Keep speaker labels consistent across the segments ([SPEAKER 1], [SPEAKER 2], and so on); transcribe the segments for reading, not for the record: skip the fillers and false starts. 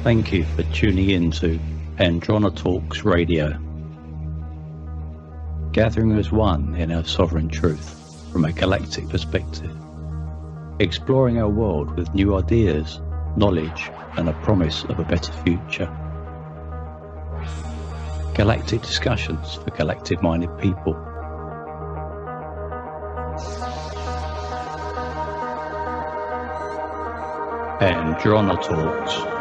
[SPEAKER 1] Thank you for tuning in to Andronetalks Radio, gathering as one in our sovereign truth from a galactic perspective, exploring our world with new ideas, knowledge, and a promise of a better future. Galactic discussions for galactic-minded people. Andronetalks.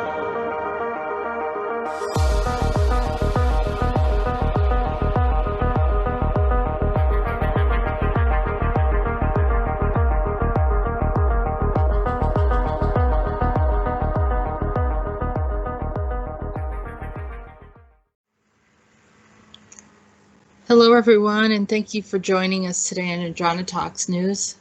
[SPEAKER 2] Hello everyone, and thank you for joining us today on Andronetalks News.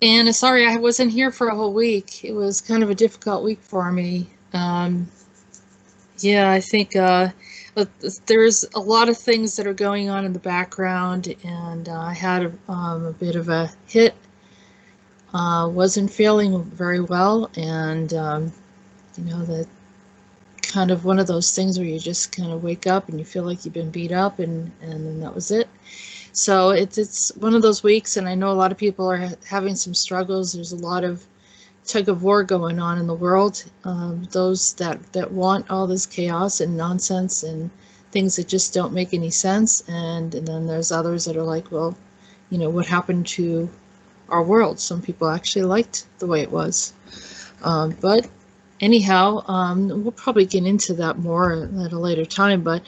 [SPEAKER 2] And sorry I wasn't here for a whole week. It was kind of a difficult week for me. I think there's a lot of things that are going on in the background, and I had a bit of a hit. Wasn't feeling very well, and that kind of one of those things where you just kind of wake up and you feel like you've been beat up, and then that was it. So it's one of those weeks, and I know a lot of people are having some struggles. There's a lot of tug of war going on in the world. Those that want all this chaos and nonsense and things that just don't make any sense, and then there's others that are like, well, what happened to our world? Some people actually liked the way it was, but anyhow, we'll probably get into that more at a later time, but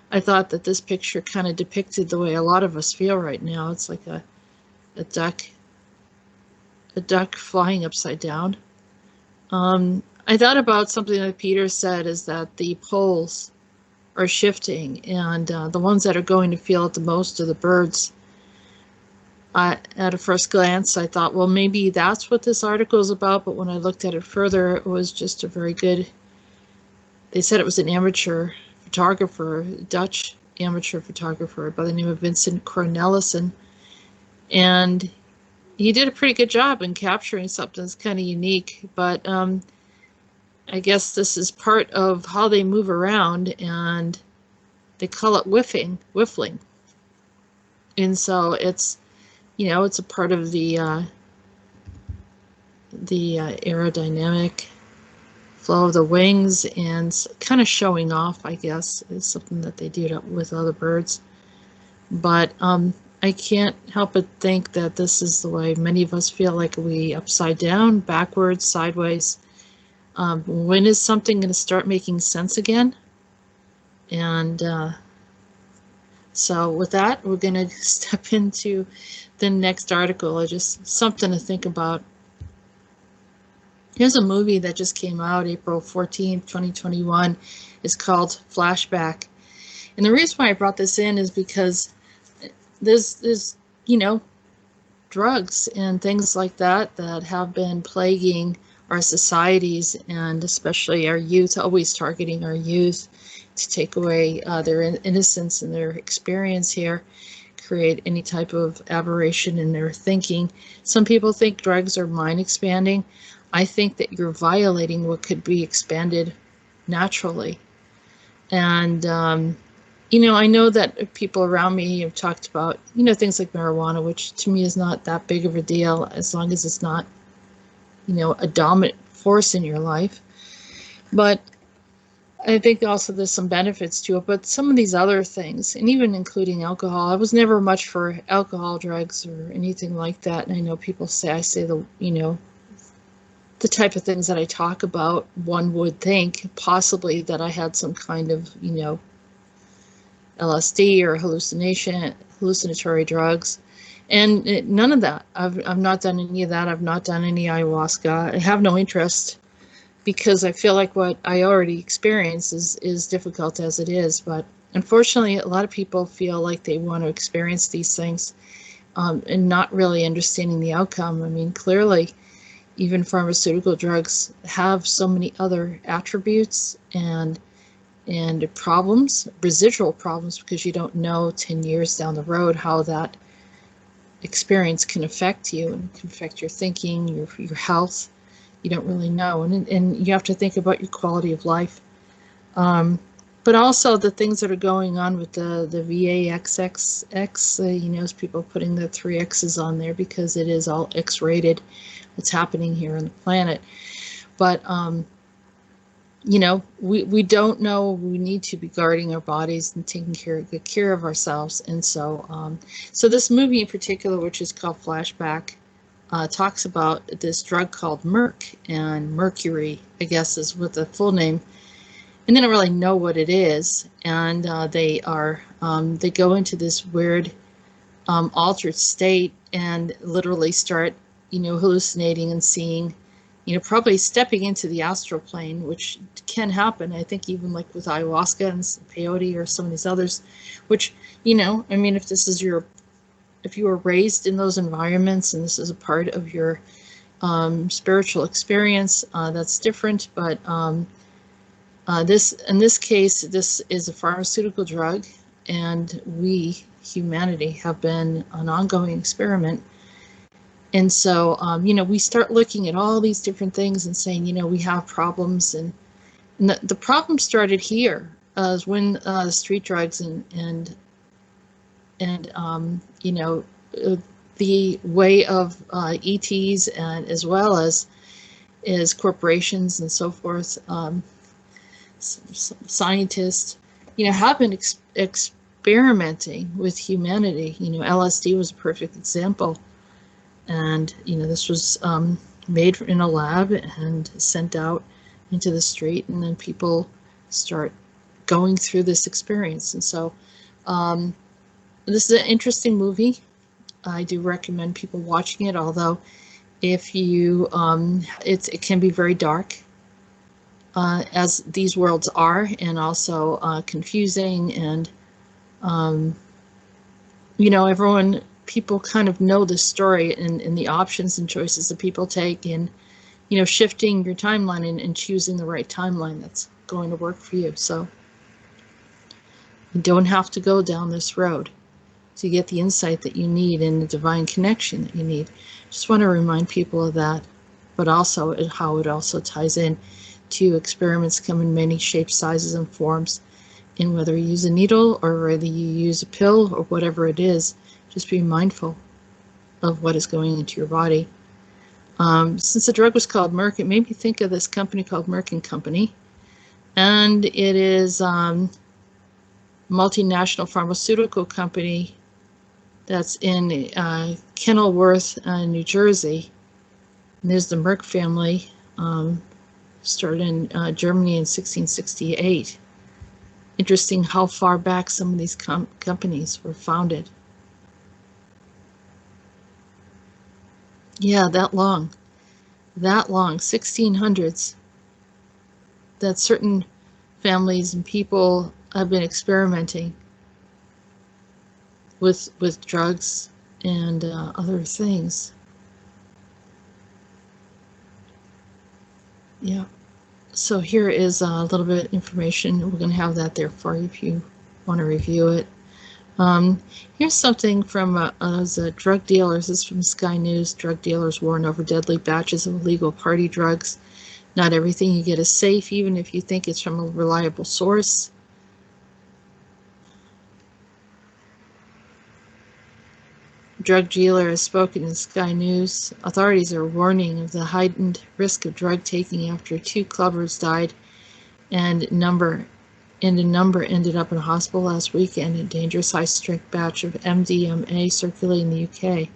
[SPEAKER 2] I thought that this picture kind of depicted the way a lot of us feel right now. It's like a duck flying upside down. I thought about something that Peter said, is that the poles are shifting, and the ones that are going to feel it the most are the birds. At a first glance, I thought, well, maybe that's what this article is about, but when I looked at it further, it was just a very good, they said it was an amateur photographer, Dutch amateur photographer by the name of Vincent Cornelissen, and he did a pretty good job in capturing something that's kind of unique, but I guess this is part of how they move around, and they call it whiffling, and so it's it's a part of the aerodynamic flow of the wings, and kind of showing off, I guess, is something that they do with other birds. But I can't help but think that this is the way many of us feel, like we upside down, backwards, sideways. When is something going to start making sense again? And so with that, we're going to step into the next article. Just something to think about. Here's a movie that just came out April 14th, 2021. It's called Flashback. And the reason why I brought this in is because there's drugs and things like that have been plaguing our societies, and especially our youth, always targeting our youth to take away their innocence and their experience here, create any type of aberration in their thinking. Some people think drugs are mind expanding. I think that you're violating what could be expanded naturally. And I know that people around me have talked about things like marijuana, which to me is not that big of a deal as long as it's not a dominant force in your life. But I think also there's some benefits to it. But some of these other things, and even including alcohol, I was never much for alcohol, drugs, or anything like that. And I know people say the type of things that I talk about, one would think possibly that I had some kind of LSD or hallucinatory drugs. And none of that. I've not done any of that. I've not done any ayahuasca. I have no interest, because I feel like what I already experienced is difficult as it is. But unfortunately, a lot of people feel like they want to experience these things and not really understanding the outcome. I mean, clearly, even pharmaceutical drugs have so many other attributes and problems, residual problems, because you don't know 10 years down the road how that experience can affect you and can affect your thinking, your health, you don't really know, and you have to think about your quality of life. But also the things that are going on with the VAXXX, you know, is people putting the 3 X's on there because it is all X-rated, what's happening here on the planet. But, you know, we don't know. We need to be guarding our bodies and taking good care of ourselves. And so, so this movie in particular, which is called Flashback, talks about this drug called Merc, and mercury, I guess, is what the full name. And they don't really know what it is, and they go into this weird altered state and literally start, you know, hallucinating and seeing, you know, probably stepping into the astral plane, which can happen. I think even like with ayahuasca and peyote or some of these others, which, you know, I mean, if you were raised in those environments and this is a part of your spiritual experience, that's different. But in this case, this is a pharmaceutical drug, and we, humanity, have been an ongoing experiment. And so, you know, we start looking at all these different things and saying, you know, we have problems, and the problem started here, is when the street drugs and you know, the way of ETs, and as well as corporations and so forth. Scientists, you know, have been experimenting with humanity. You know, LSD was a perfect example, and you know, this was made in a lab and sent out into the street, and then people start going through this experience. And so, this is an interesting movie. I do recommend people watching it, although if you, it can be very dark. As these worlds are, and also confusing, and you know, people kind of know the story and the options and choices that people take, and you know, shifting your timeline and choosing the right timeline that's going to work for you. So you don't have to go down this road to get the insight that you need and the divine connection that you need. Just want to remind people of that, but also how it also ties in to experiments come in many shapes, sizes, and forms. And whether you use a needle or whether you use a pill or whatever it is, just be mindful of what is going into your body. Since the drug was called Merck, it made me think of this company called Merck & Company. And it is a multinational pharmaceutical company that's in Kenilworth, New Jersey. And there's the Merck family. Started in Germany in 1668. Interesting how far back some of these companies were founded. Yeah, that long, 1600s. That certain families and people have been experimenting with drugs and other things. Yeah. So here is a little bit of information. We're going to have that there for you if you want to review it. Here's something from drug dealers. This is from Sky News. Drug dealers warn over deadly batches of illegal party drugs. Not everything you get is safe, even if you think it's from a reliable source. Drug dealer has spoken in Sky News. Authorities are warning of the heightened risk of drug taking after 2 clubbers died and a number ended up in a hospital last weekend. A dangerous high-strength batch of MDMA circulating in the UK.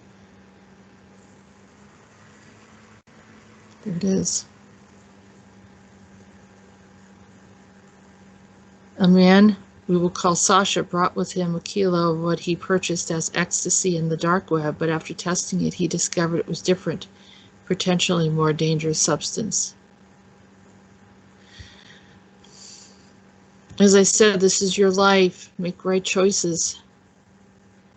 [SPEAKER 2] There it is. A man we will call Sasha brought with him a kilo of what he purchased as ecstasy in the dark web, but after testing it, he discovered it was different, potentially more dangerous substance. As I said, this is your life. Make right choices.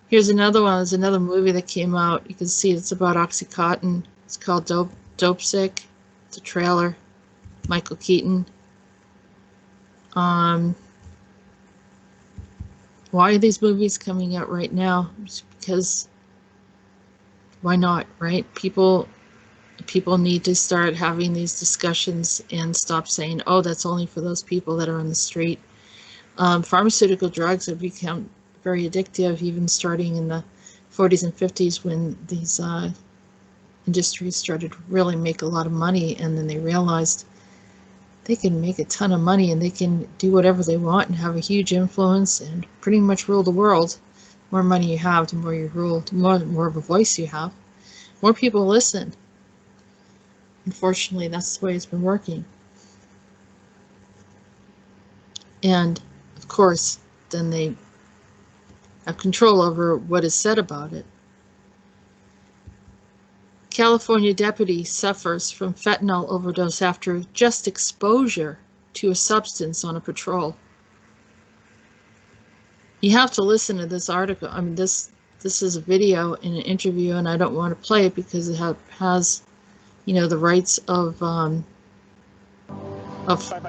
[SPEAKER 2] Here's another one. There's another movie that came out. You can see it's about Oxycontin. It's called Dope Sick. It's a trailer. Michael Keaton. Why are these movies coming out right now? Just because, why not, right? People People need to start having these discussions and stop saying, oh, that's only for those people that are on the street. Pharmaceutical drugs have become very addictive, even starting in the 40s and 50s when these industries started to really make a lot of money, and then they realized they can make a ton of money and they can do whatever they want and have a huge influence and pretty much rule the world. The more money you have, the more you rule, the more of a voice you have, more people listen. Unfortunately, that's the way it's been working. And of course, then they have control over what is said about it. California deputy suffers from fentanyl overdose after just exposure to a substance on a patrol. You have to listen to this article. I mean, this is a video in an interview, and I don't want to play it because it has, you know, the rights of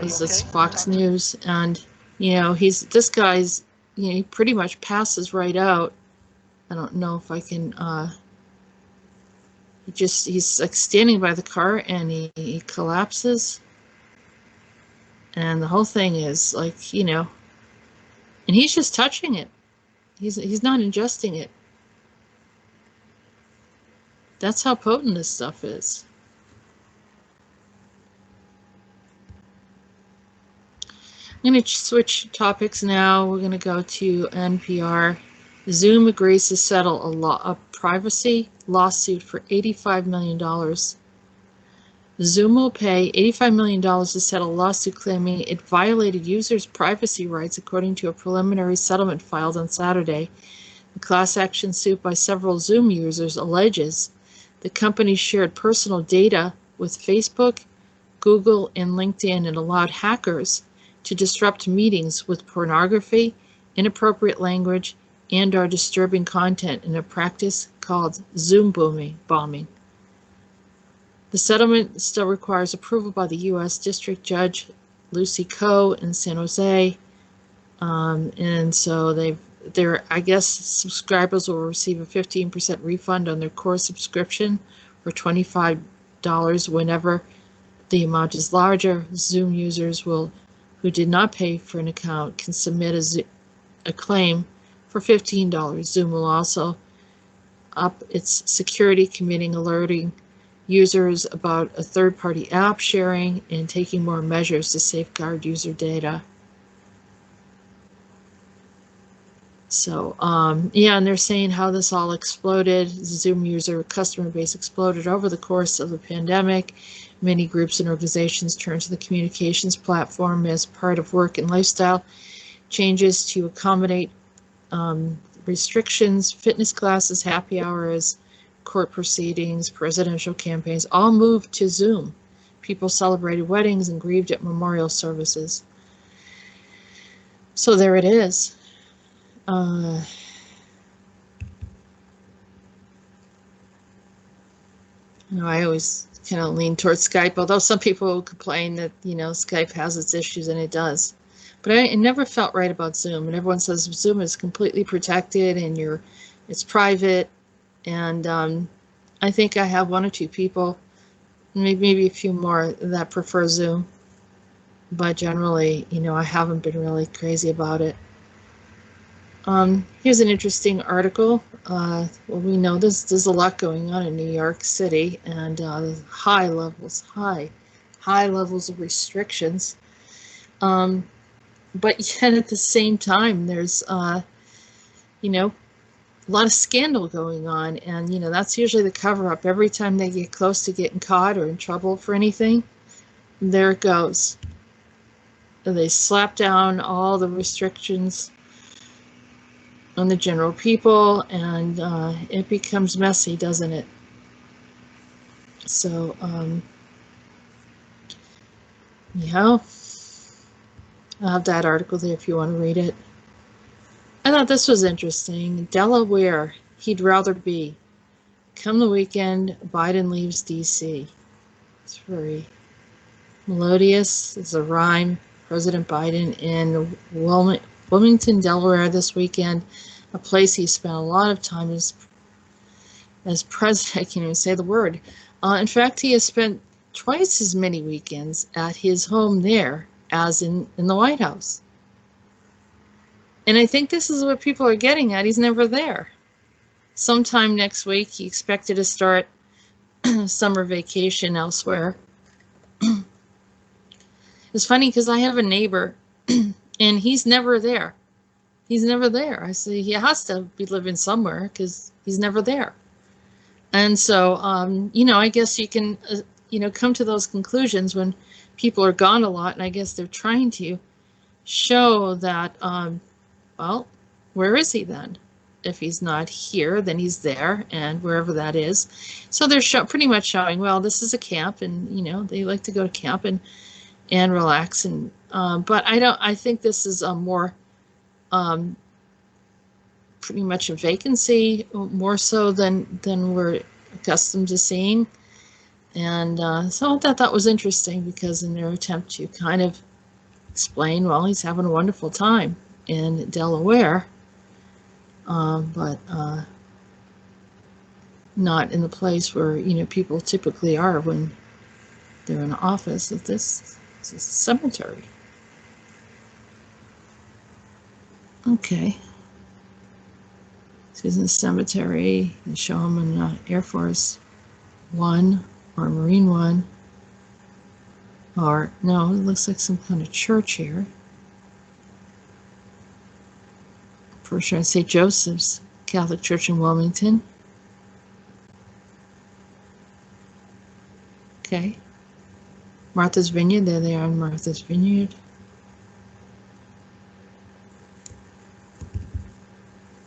[SPEAKER 2] this Fox News, and you know, this guy's, you know, he pretty much passes right out. I don't know if I can. He's like standing by the car and he collapses, and the whole thing is like, you know, and he's just touching it. He's not ingesting it. That's how potent this stuff is. I'm going to switch topics now. We're going to go to NPR. Zoom agrees to settle a privacy lawsuit for $85 million. Zoom will pay $85 million to settle a lawsuit claiming it violated users' privacy rights, according to a preliminary settlement filed on Saturday. The class action suit by several Zoom users alleges the company shared personal data with Facebook, Google, and LinkedIn and allowed hackers to disrupt meetings with pornography, inappropriate language, and/or disturbing content in a practice called Zoom bombing. The settlement still requires approval by the U.S. District Judge Lucy Coe in San Jose, and so I guess subscribers will receive a 15% refund on their core subscription for $25 whenever the amount is larger. Zoom users who did not pay for an account can submit a claim for $15. Zoom will also up its security, committing alerting users about a third-party app sharing and taking more measures to safeguard user data. So, yeah, and they're saying how this all exploded. The Zoom user customer base exploded over the course of the pandemic. Many groups and organizations turned to the communications platform as part of work and lifestyle changes to accommodate restrictions. Fitness classes, happy hours, court proceedings, presidential campaigns all moved to Zoom. People celebrated weddings and grieved at memorial services. So there it is. I always kind of lean towards Skype, although some people complain that, you know, Skype has its issues, and it does. But it never felt right about Zoom, and everyone says Zoom is completely protected and it's private. And I think I have one or two people, maybe a few more, that prefer Zoom. But generally, you know, I haven't been really crazy about it. Here's an interesting article. Well, we know there's a lot going on in New York City, and high levels of restrictions. But yet at the same time, there's, you know, a lot of scandal going on, and, you know, that's usually the cover-up. Every time they get close to getting caught or in trouble for anything, there it goes. They slap down all the restrictions on the general people, and it becomes messy, doesn't it? So, yeah, I'll have that article there if you want to read it. I thought this was interesting. Delaware, he'd rather be. Come the weekend, Biden leaves D.C. It's very melodious. It's a rhyme. President Biden in Wilmington, Delaware this weekend, a place he spent a lot of time as president. I can't even say the word. In fact, he has spent twice as many weekends at his home there as in the White House. And I think this is what people are getting at. He's never there. Sometime next week, he expected to start summer vacation elsewhere. It's funny because I have a neighbor and he's never there. He's never there. I say he has to be living somewhere because he's never there. And so, you know, I guess you can, you know, come to those conclusions when people are gone a lot. And I guess they're trying to show that, well, where is he then? If he's not here, then he's there, and wherever that is. So they're pretty much showing, well, this is a camp, and you know they like to go to camp and relax. And but I think this is a more pretty much a vacancy, more so than we're accustomed to seeing. And so I thought that was interesting because in their attempt to kind of explain, well, he's having a wonderful time in Delaware. But not in the place where, you know, people typically are when they're in office. That this is a cemetery. Okay. So he's in the cemetery. You show him in Air Force One or Marine One. Or, no, it looks like some kind of church here. For sure, St. Joseph's Catholic Church in Wilmington. Okay. Martha's Vineyard, there they are in Martha's Vineyard.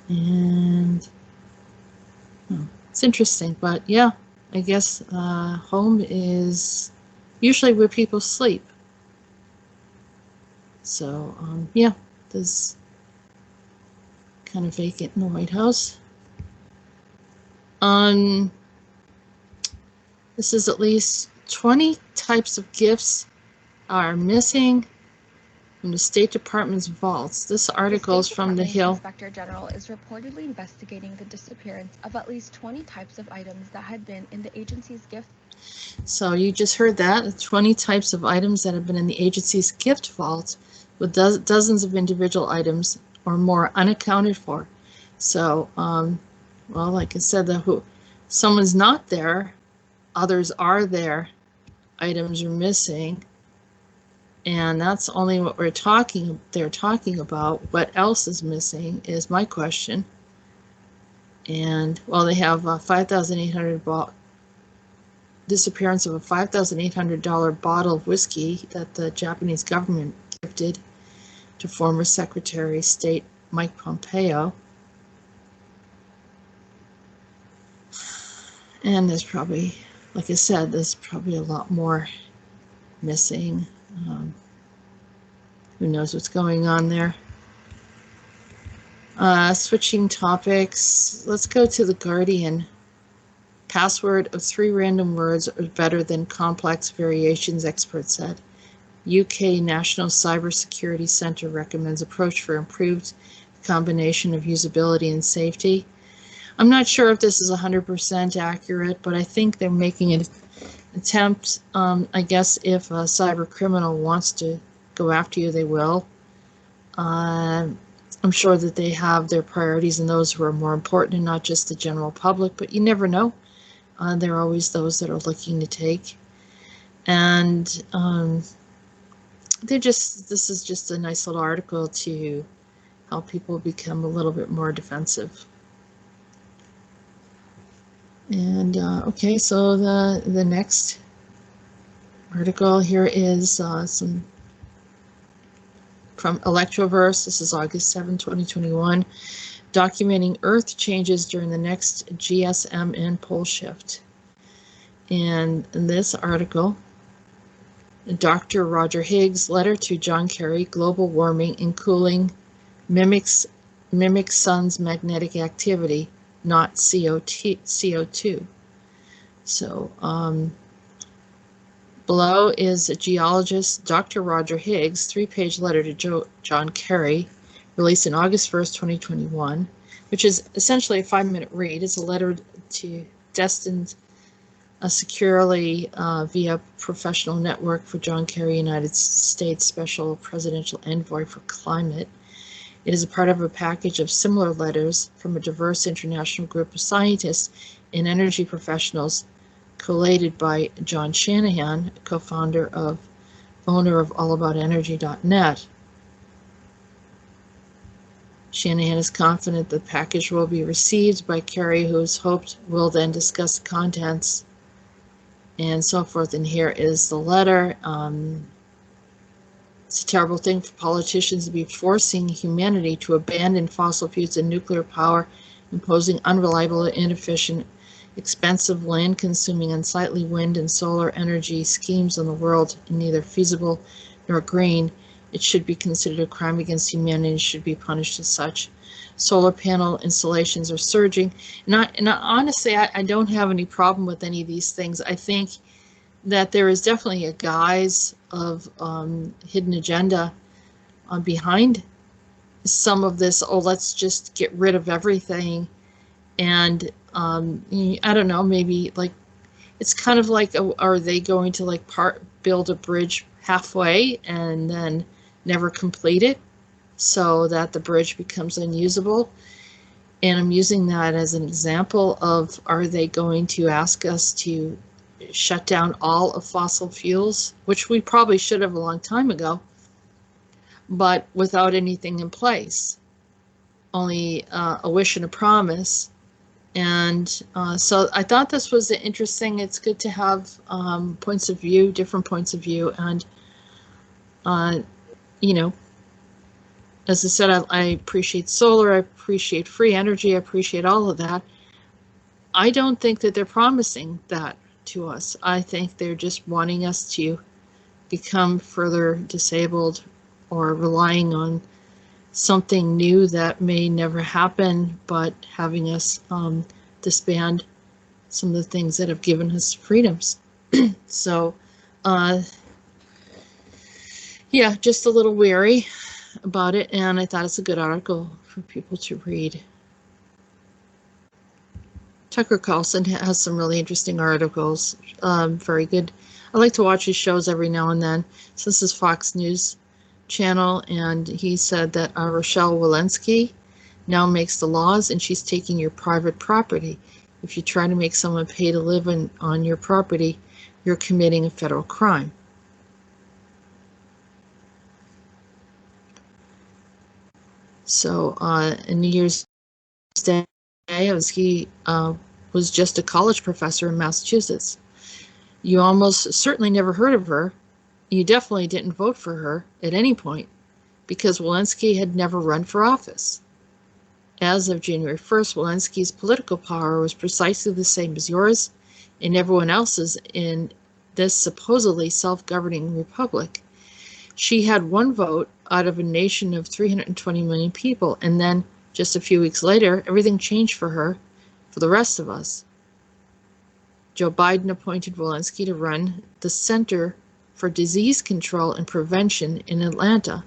[SPEAKER 2] And it's interesting, but yeah, I guess home is usually where people sleep. So yeah, there's kind of vacant in the White House. This is at least 20 types of gifts are missing from the State Department's vaults. This article is from The Hill.
[SPEAKER 3] The Inspector General is reportedly investigating the disappearance of at least 20 types of items that had been in the agency's gift.
[SPEAKER 2] So you just heard that, 20 types of items that have been in the agency's gift vault, with dozens of individual items or more unaccounted for. So, well, like I said, someone's not there, others are there, items are missing, and that's only what they're talking about. What else is missing is my question. And, well, they have disappearance of a $5,800 bottle of whiskey that the Japanese government gifted to former Secretary of State Mike Pompeo. And there's probably, like I said, there's probably a lot more missing. Who knows what's going on there? Switching topics, let's go to The Guardian. Password of 3 random words are better than complex variations, expert said. UK National Cybersecurity Center recommends approach for improved combination of usability and safety. I'm not sure if this is 100% accurate, but I think they're making an attempt. I guess if a cyber criminal wants to go after you, they will. I'm sure that they have their priorities and those who are more important and not just the general public, but you never know. There are always those that are looking to take. And this is just a nice little article to help people become a little bit more defensive. And okay, so the next article here is some from Electroverse. This is August 7, 2021, documenting Earth changes during the next GSMN pole shift. And in this article, Dr. Roger Higgs' letter to John Kerry, global warming and cooling mimics sun's magnetic activity, not CO2. So below is a geologist, Dr. Roger Higgs' 3-page letter to John Kerry, released on August 1st, 2021, which is essentially a 5-minute read. It's a letter destined securely via professional network for John Kerry, United States Special Presidential Envoy for Climate. It is a part of a package of similar letters from a diverse international group of scientists and energy professionals collated by John Shanahan, owner of allaboutenergy.net. Shanahan is confident the package will be received by Kerry, who is hoped will then discuss the contents and so forth. And here is the letter. It's a terrible thing for politicians to be forcing humanity to abandon fossil fuels and nuclear power, imposing unreliable, inefficient, expensive, land-consuming, unsightly wind and solar energy schemes on the world, neither feasible nor green. It should be considered a crime against humanity and should be punished as such. Solar panel installations are surging. And honestly, I don't have any problem with any of these things. I think that there is definitely a guise of hidden agenda behind some of this. Oh, let's just get rid of everything. And I don't know, maybe like it's kind of like, are they going to like build a bridge halfway and then never complete it so that the bridge becomes unusable? And I'm using that as an example of, are they going to ask us to shut down all of fossil fuels, which we probably should have a long time ago, but without anything in place, only a wish and a promise. And so I thought this was interesting. It's good to have points of view, different points of view. And, you know, as I said, I appreciate solar, I appreciate free energy, I appreciate all of that. I don't think that they're promising that to us. I think they're just wanting us to become further disabled or relying on something new that may never happen, but having us disband some of the things that have given us freedoms. So, yeah, just a little wary about it, and I thought it's a good article for people to read. Tucker Carlson has some really interesting articles, very good. I like to watch his shows every now and then. So this is Fox News channel, and he said that Rochelle Walensky now makes the laws, and she's taking your private property. If you try to make someone pay to live on your property, you're committing a federal crime. So in New Year's Day, Walensky was just a college professor in Massachusetts. You almost certainly never heard of her. You definitely didn't vote for her at any point because Walensky had never run for office. As of January 1st, Walensky's political power was precisely the same as yours and everyone else's in this supposedly self-governing republic. She had one vote out of a nation of 320 million people, and then just a few weeks later, everything changed for her, for the rest of us. Joe Biden appointed Walensky to run the Center for Disease Control and Prevention in Atlanta.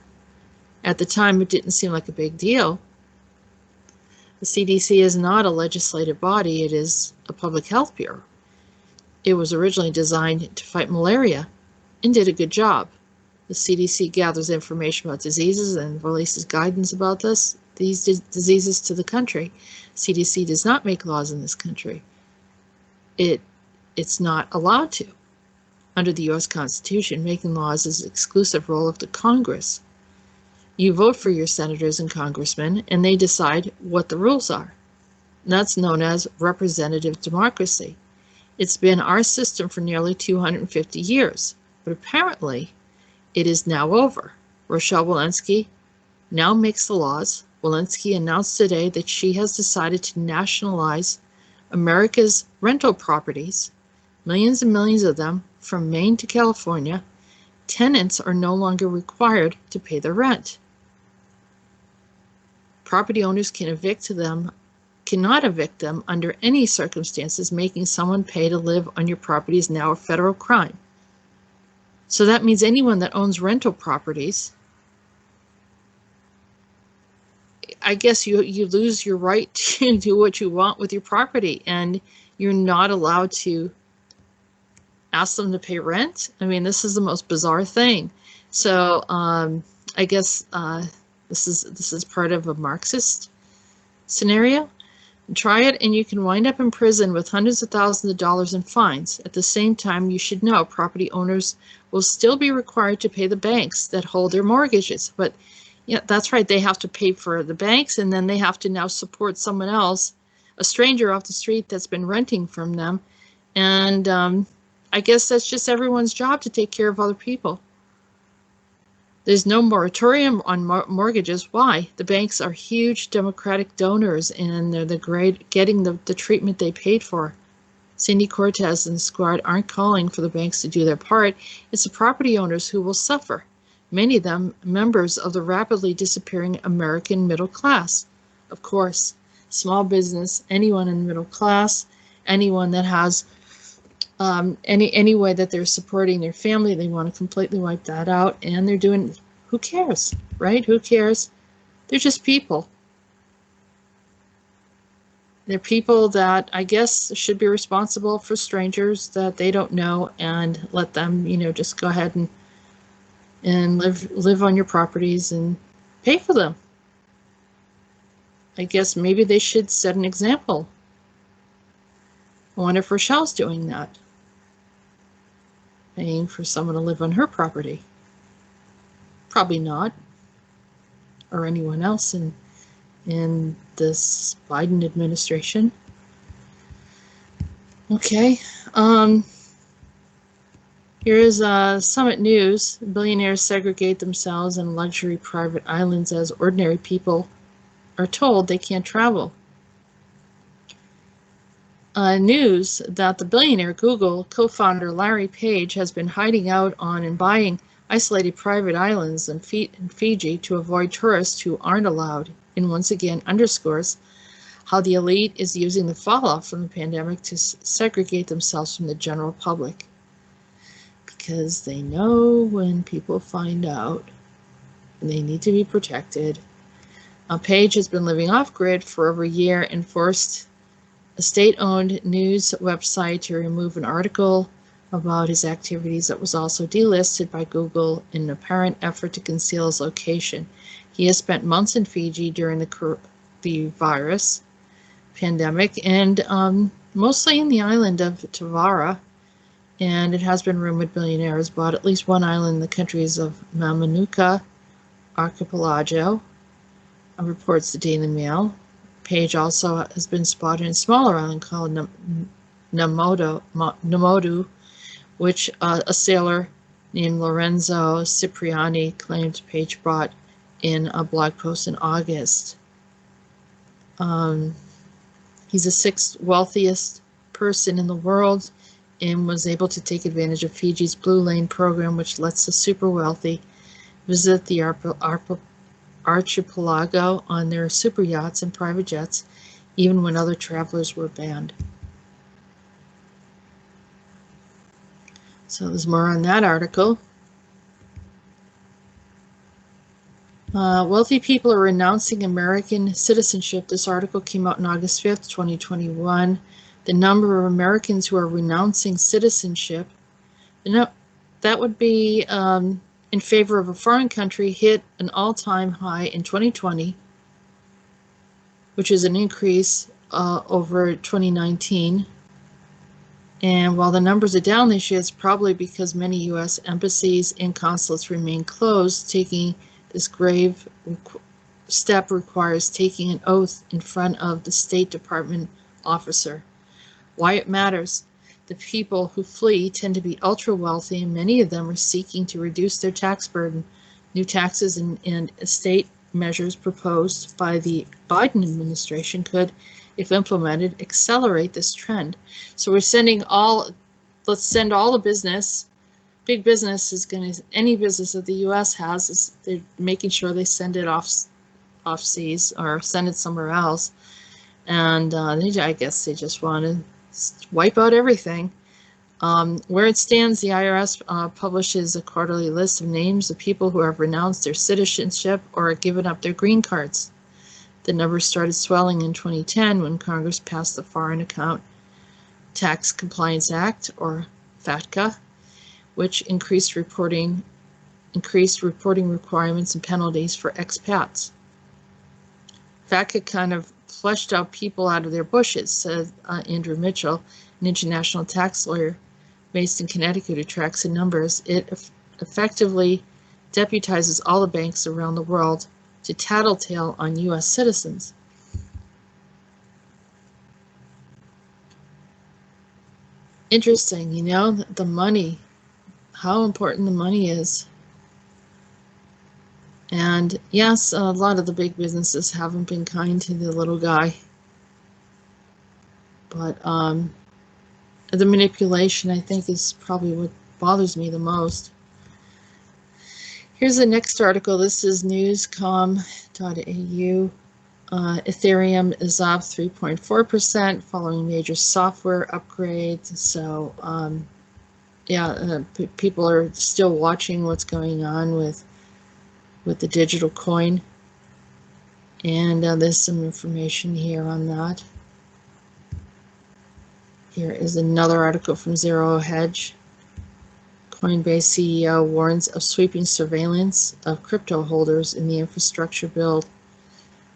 [SPEAKER 2] At the time, it didn't seem like a big deal. The CDC is not a legislative body, it is a public health bureau. It was originally designed to fight malaria and did a good job. The CDC gathers information about diseases and releases guidance about these diseases to the country. CDC does not make laws in this country. It's not allowed to. Under the U.S. Constitution, making laws is the exclusive role of the Congress. You vote for your senators and congressmen, and they decide what the rules are. And that's known as representative democracy. It's been our system for nearly 250 years, but apparently it is now over. Rochelle Walensky now makes the laws. Walensky announced today that she has decided to nationalize America's rental properties, millions and millions of them, from Maine to California. Tenants are no longer required to pay their rent. Property owners cannot evict them under any circumstances. Making someone pay to live on your property is now a federal crime. So that means anyone that owns rental properties, I guess you lose your right to do what you want with your property, and you're not allowed to ask them to pay rent. I mean, this is the most bizarre thing. So I guess this is part of a Marxist scenario. Try it and you can wind up in prison with hundreds of thousands of dollars in fines. At the same time, you should know property owners will still be required to pay the banks that hold their mortgages. But yeah, that's right. They have to pay for the banks, and then they have to now support someone else, a stranger off the street that's been renting from them. And I guess that's just everyone's job to take care of other people. There's no moratorium on mortgages. Why? The banks are huge Democratic donors, and they're getting the treatment they paid for. Cindy Cortez and the squad aren't calling for the banks to do their part. It's the property owners who will suffer, many of them members of the rapidly disappearing American middle class. Of course, small business, anyone in the middle class, anyone that has any way that they're supporting their family, they want to completely wipe that out, and they're doing, who cares, right? Who cares? They're just people. They're people that I guess should be responsible for strangers that they don't know, and let them, just go ahead and live on your properties and pay for them. I guess maybe they should set an example. I wonder if Rochelle's doing that, paying for someone to live on her property. Probably not, or anyone else in this Biden administration. Okay, here is Summit News. Billionaires segregate themselves in luxury private islands as ordinary people are told they can't travel. News that the billionaire Google co-founder Larry Page has been hiding out on and buying isolated private islands in Fiji to avoid tourists who aren't allowed, and once again underscores how the elite is using the fallout from the pandemic to segregate themselves from the general public. Because they know when people find out, they need to be protected. Page has been living off-grid for over a year and forced a state-owned news website to remove an article about his activities that was also delisted by Google in an apparent effort to conceal his location. He has spent months in Fiji during the virus pandemic, and mostly in the island of Tavara, and it has been rumored billionaires bought at least one island in the countries of Mamanuca Archipelago, reports the Daily Mail. Page also has been spotted in a smaller island called Namodu, which a sailor named Lorenzo Cipriani claimed Page bought in a blog post in August. He's the sixth wealthiest person in the world and was able to take advantage of Fiji's Blue Lane program, which lets the super wealthy visit the archipelago on their super yachts and private jets, even when other travelers were banned. So there's more on that article. Wealthy people are renouncing American citizenship. This article came out on August 5th, 2021. The number of Americans who are renouncing citizenship, that would be in favor of a foreign country, hit an all-time high in 2020, which is an increase over 2019. And while the numbers are down this year, it's probably because many U.S. embassies and consulates remain closed. Taking this grave step requires taking an oath in front of the State Department officer. Why it matters. The people who flee tend to be ultra wealthy, and many of them are seeking to reduce their tax burden. New taxes and estate measures proposed by the Biden administration could, if implemented, accelerate this trend. So we're sending let's send all the business, big business is going to, any business that the U.S. has, is they're making sure they send it off seas or send it somewhere else. And I guess they just want to wipe out everything. Where it stands, the IRS publishes a quarterly list of names of people who have renounced their citizenship or given up their green cards. The number started swelling in 2010 when Congress passed the Foreign Account Tax Compliance Act, or FATCA, which increased reporting requirements and penalties for expats. FATCA kind of flushed out people out of their bushes, said Andrew Mitchell, an international tax lawyer based in Connecticut who tracks the numbers. It effectively deputizes all the banks around the world to tattletale on U.S. citizens. Interesting, you know, the money, how important the money is. And yes, a lot of the big businesses haven't been kind to the little guy. But the manipulation, I think, is probably what bothers me the most. Here's the next article. This is newscom.au. Ethereum is up 3.4% following major software upgrades. So, people are still watching what's going on with the digital coin. And there's some information here on that. Here is another article from Zero Hedge. Coinbase CEO warns of sweeping surveillance of crypto holders in the infrastructure build.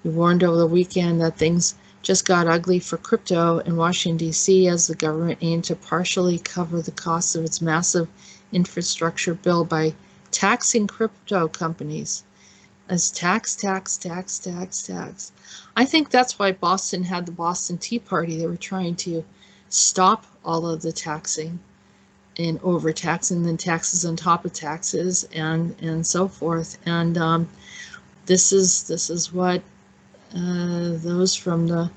[SPEAKER 2] He warned over the weekend that things just got ugly for crypto in Washington, D.C. as the government aimed to partially cover the cost of its massive infrastructure bill by taxing crypto companies. As tax. I think that's why Boston had the Boston Tea Party. They were trying to stop all of the taxing and overtaxing, then taxes on top of taxes and so forth. And this is what those from the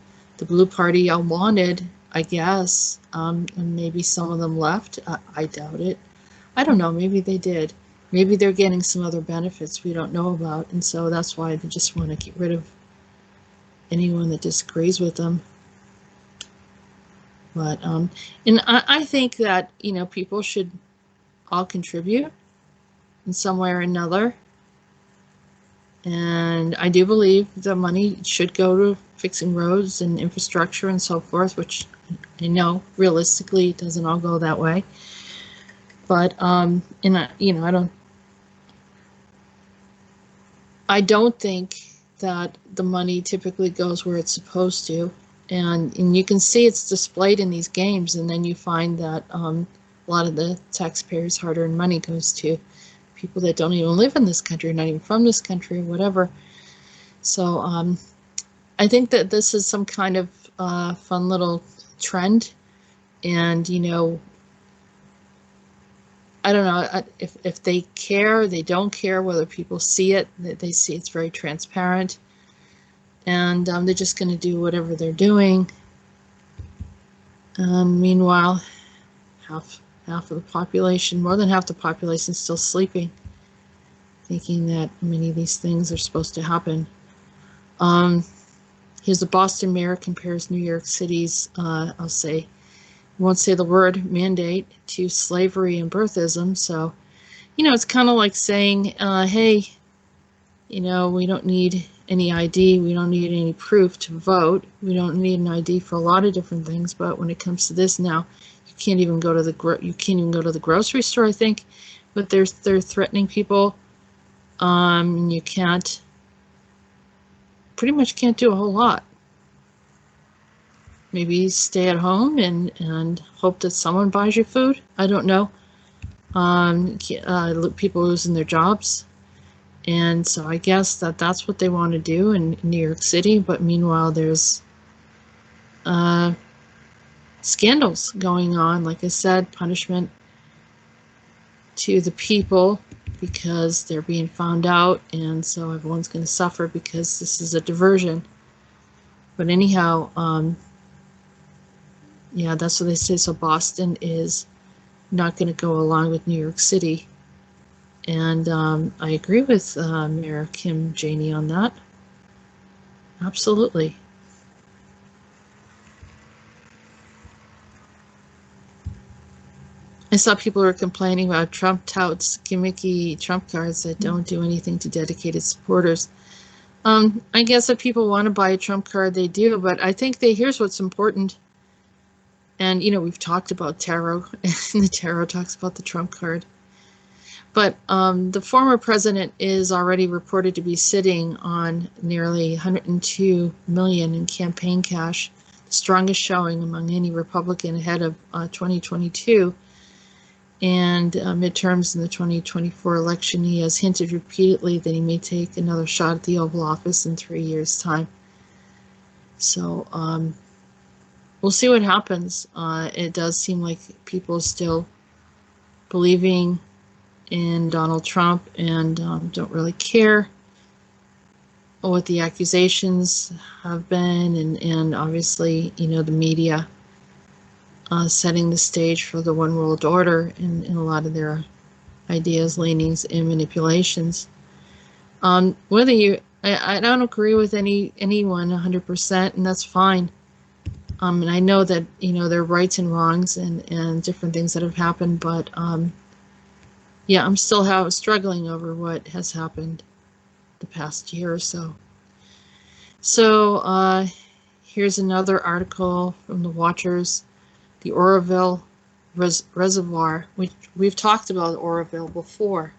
[SPEAKER 2] Blue Party all wanted, I guess. And maybe some of them left. I doubt it. I don't know. Maybe they did. Maybe they're getting some other benefits we don't know about, and so that's why they just want to get rid of anyone that disagrees with them. But and I think that, you know, people should all contribute in some way or another. And I do believe the money should go to fixing roads and infrastructure and so forth, which I know realistically it doesn't all go that way. But I don't think that the money typically goes where it's supposed to, and you can see it's displayed in these games, and then you find that a lot of the taxpayers' hard-earned money goes to people that don't even live in this country, not even from this country, or whatever. So I think that this is some kind of fun little trend, and you know, I don't know if they care, they don't care whether people see it. They see it's very transparent, and they're just going to do whatever they're doing. Meanwhile, half of the population, more than half the population, is still sleeping, thinking that many of these things are supposed to happen. Here's the Boston mayor compares New York City's, won't say the word, mandate to slavery and birthism. So, you know, it's kind of like saying, hey, you know, we don't need any ID, we don't need any proof to vote, we don't need an ID for a lot of different things, but when it comes to this now, you can't even go to the grocery store, I think, but they're threatening people. And you pretty much can't do a whole lot. Maybe stay at home and hope that someone buys you food. I don't know. People losing their jobs. And so I guess that's what they want to do in New York City. But meanwhile, there's scandals going on. Like I said, punishment to the people because they're being found out. And so everyone's going to suffer because this is a diversion. But anyhow, yeah, that's what they say. So Boston is not going to go along with New York City. And I agree with Mayor Kim Janey on that. Absolutely. I saw people were complaining about Trump touts gimmicky Trump cards that don't do anything to dedicated supporters. I guess if people want to buy a Trump card, they do. But I think here's what's important. And, you know, we've talked about tarot, and the tarot talks about the Trump card. But the former president is already reported to be sitting on nearly $102 million in campaign cash, the strongest showing among any Republican ahead of 2022 and midterms in the 2024 election. He has hinted repeatedly that he may take another shot at the Oval Office in 3 years' time. So we'll see what happens. It does seem like people are still believing in Donald Trump and don't really care what the accusations have been, and obviously, you know, the media setting the stage for the one world order in a lot of their ideas, leanings, and manipulations. Whether I don't agree with anyone 100%, and that's fine. And I know that, you know, there are rights and wrongs and different things that have happened, but yeah, I'm still struggling over what has happened the past year or so. So here's another article from the Watchers. The Arael Reservoir, which we've talked about Arael before,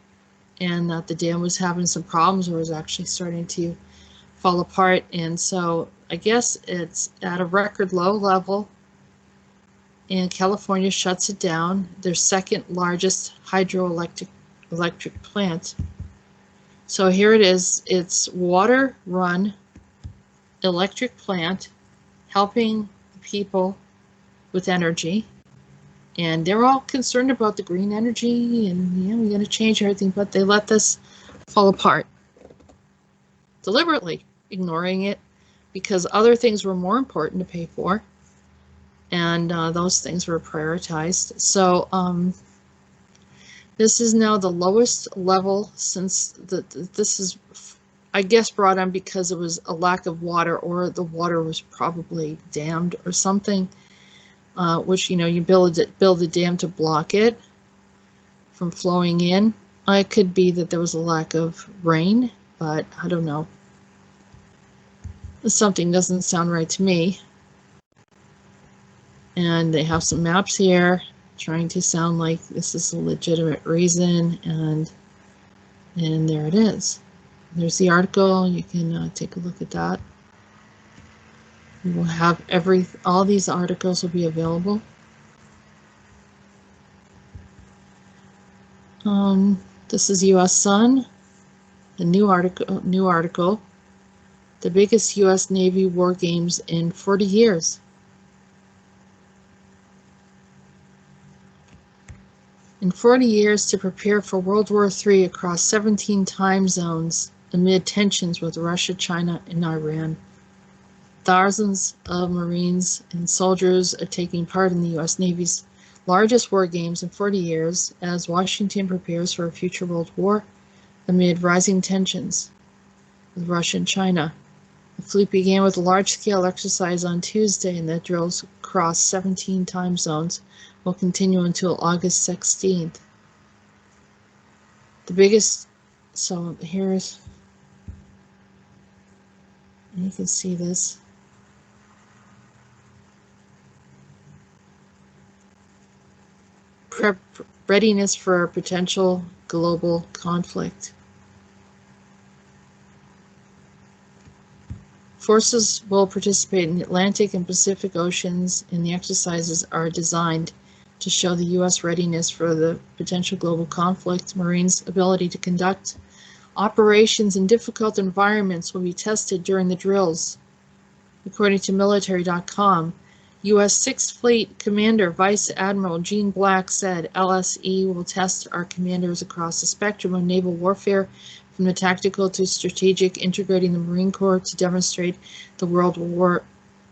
[SPEAKER 2] and that the dam was having some problems or was actually starting to fall apart. And so I guess it's at a record low level, and California shuts it down, their second largest hydroelectric plant. So here it is. It's water-run electric plant helping people with energy, and they're all concerned about the green energy and, you know, we're going to change everything, but they let this fall apart deliberately, ignoring it because other things were more important to pay for, and those things were prioritized. So this is now the lowest level since this is, I guess, brought on because it was a lack of water, or the water was probably dammed or something. Which, you know, you build a dam to block it from flowing in. It could be that there was a lack of rain, but I don't know. Something doesn't sound right to me. And they have some maps here trying to sound like this is a legitimate reason, and there it is. There's the article. You can take a look at that. We will have all these articles will be available. This is U.S. Sun, a new article. The biggest U.S. Navy war games in 40 years. In 40 years to prepare for World War III across 17 time zones amid tensions with Russia, China, and Iran. Thousands of Marines and soldiers are taking part in the U.S. Navy's largest war games in 40 years as Washington prepares for a future world war amid rising tensions with Russia and China. The fleet began with a large-scale exercise on Tuesday, and the drills across 17 time zones will continue until August 16th. The biggest, so here's, you can see this. Readiness for a potential global conflict. Forces will participate in the Atlantic and Pacific Oceans, and the exercises are designed to show the U.S. readiness for the potential global conflict. Marines' ability to conduct operations in difficult environments will be tested during the drills. According to military.com, U.S. 6th Fleet Commander Vice Admiral Gene Black said LSE will test our commanders across the spectrum of naval warfare, from the tactical to strategic, integrating the Marine Corps to demonstrate the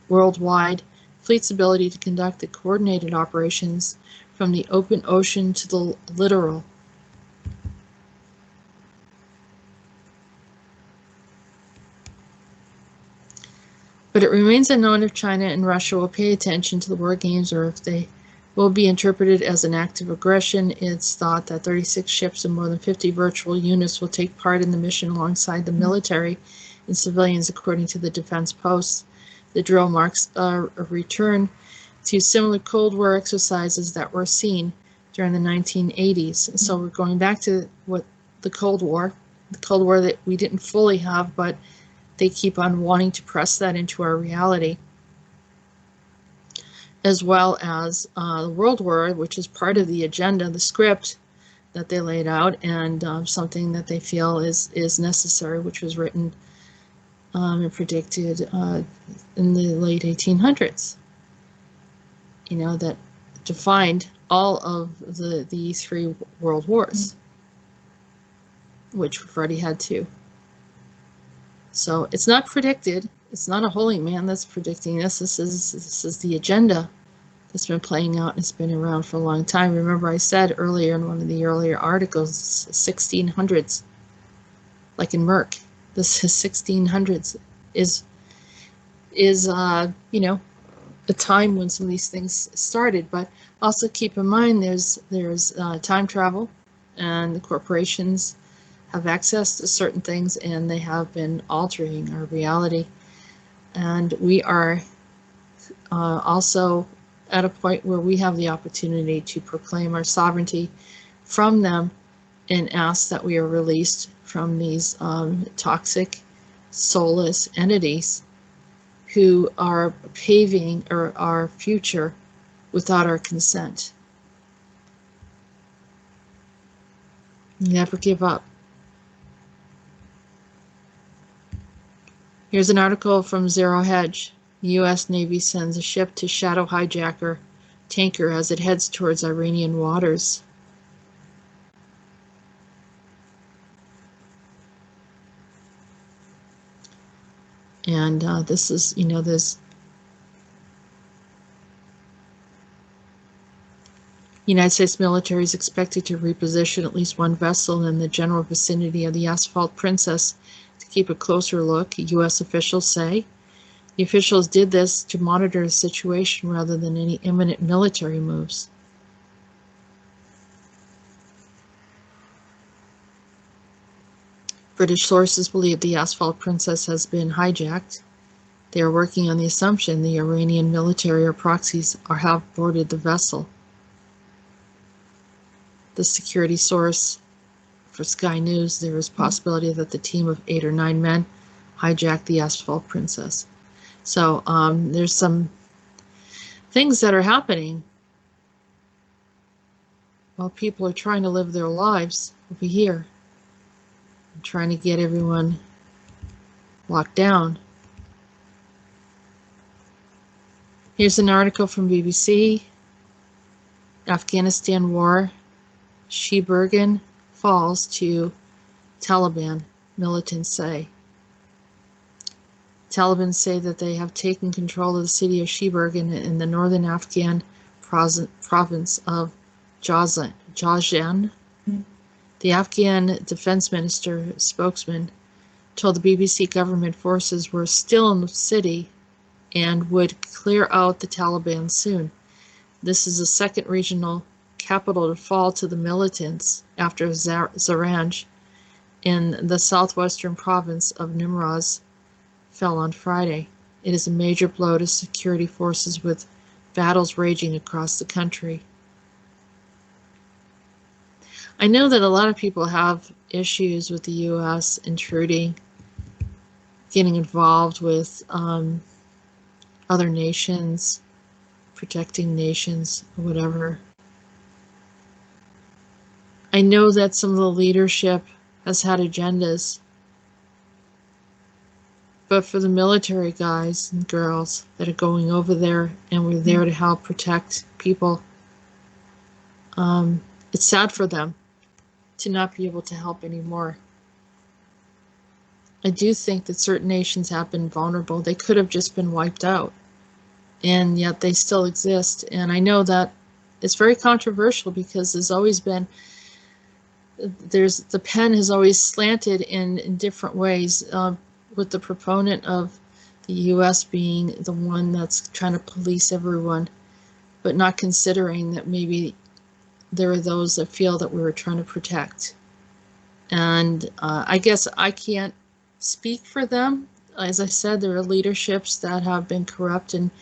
[SPEAKER 2] worldwide fleet's ability to conduct the coordinated operations from the open ocean to the littoral. But it remains unknown if China and Russia will pay attention to the war games or if they will be interpreted as an act of aggression. It's thought that 36 ships and more than 50 virtual units will take part in the mission alongside the military and civilians, according to the Defense Post. The drill marks a return to similar Cold War exercises that were seen during the 1980s. So we're going back to what the Cold War that we didn't fully have, but they keep on wanting to press that into our reality, as well as the World War, which is part of the agenda, the script that they laid out, and something that they feel is necessary, which was written and predicted in the late 1800s. You know, that defined all of the three world wars, which we've already had two. So it's not predicted. It's not a holy man that's predicting this. This is the agenda that's been playing out, and it's been around for a long time. Remember, I said earlier in one of the earlier articles, 1600s, like in Merck. This is 1600s is you know, a time when some of these things started. But also keep in mind there's time travel, and the corporations have access to certain things, and they have been altering our reality. And we are also at a point where we have the opportunity to proclaim our sovereignty from them and ask that we are released from these toxic, soulless entities who are paving our future without our consent. Never give up. Here's an article from Zero Hedge. The U.S. Navy sends a ship to shadow hijacker tanker as it heads towards Iranian waters. And this is, you know, this United States military is expected to reposition at least one vessel in the general vicinity of the Asphalt Princess to keep a closer look, U.S. officials say. The officials did this to monitor the situation rather than any imminent military moves. British sources believe the Asphalt Princess has been hijacked. They are working on the assumption the Iranian military or proxies have boarded the vessel. The security source for Sky News, there is possibility that the team of 8 or 9 men hijacked the Asphalt Princess. So there's some things that are happening while people are trying to live their lives over here, and trying to get everyone locked down. Here's an article from BBC. Afghanistan war, Sheberghan falls to Taliban, militants say. Taliban say that they have taken control of the city of Sheberghan in the northern Afghan province of Jazan. The Afghan defense minister spokesman told the BBC government forces were still in the city and would clear out the Taliban soon. This is the second regional capital to fall to the militants after Zaranj in the southwestern province of Nimruz fell on Friday. It is a major blow to security forces with battles raging across the country. I know that a lot of people have issues with the U.S. intruding, getting involved with other nations, protecting nations, or whatever. I know that some of the leadership has had agendas, but for the military guys and girls that are going over there and we're there to help protect people, it's sad for them to not be able to help anymore. I do think that certain nations have been vulnerable. They could have just been wiped out, and yet they still exist. And I know that it's very controversial because there's always been, the pen has always slanted in different ways, with the proponent of the U.S. being the one that's trying to police everyone, but not considering that maybe there are those that feel that we were trying to protect. And I guess I can't speak for them. As I said, there are leaderships that have been corrupt and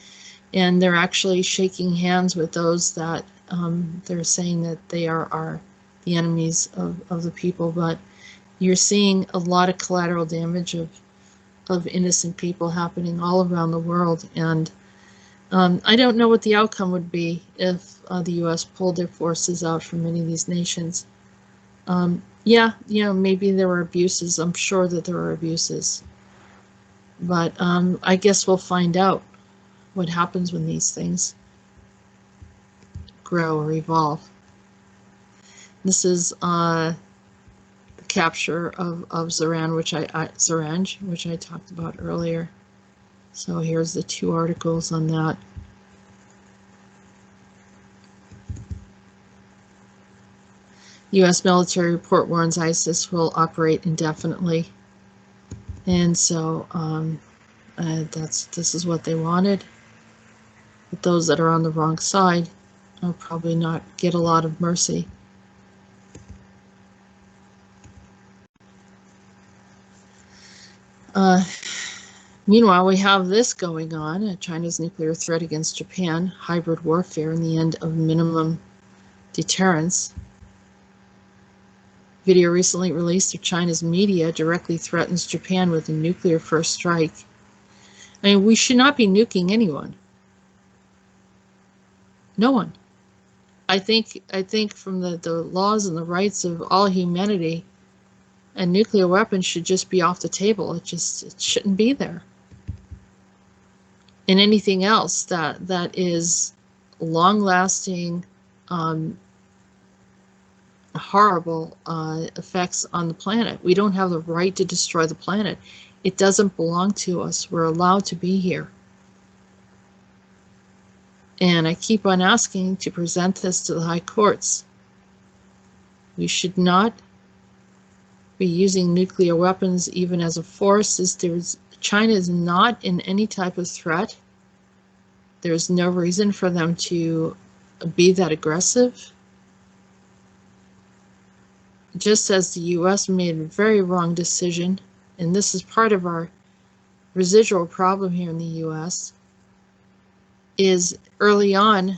[SPEAKER 2] And they're actually shaking hands with those that they're saying that they are the enemies of the people. But you're seeing a lot of collateral damage of innocent people happening all around the world. And I don't know what the outcome would be if the U.S. pulled their forces out from many of these nations. Yeah, maybe there were abuses. I'm sure that there were abuses. But I guess we'll find out what happens when these things grow or evolve. This is the capture of Zaranj, which I talked about earlier. So here's the 2 articles on that. U.S. military report warns ISIS will operate indefinitely. And so this is what they wanted. But those that are on the wrong side will probably not get a lot of mercy. Meanwhile, we have this going on, China's nuclear threat against Japan, hybrid warfare, and the end of minimum deterrence. Video recently released of China's media directly threatens Japan with a nuclear first strike. I mean, we should not be nuking anyone. No one. I think from the laws and the rights of all humanity, a nuclear weapon should just be off the table. It shouldn't be there. And anything else that is long-lasting, horrible effects on the planet. We don't have the right to destroy the planet. It doesn't belong to us. We're allowed to be here. And I keep on asking to present this to the high courts. We should not be using nuclear weapons even as a force. China is not in any type of threat. There's no reason for them to be that aggressive. Just as the U.S. made a very wrong decision, and this is part of our residual problem here in the U.S., is early on,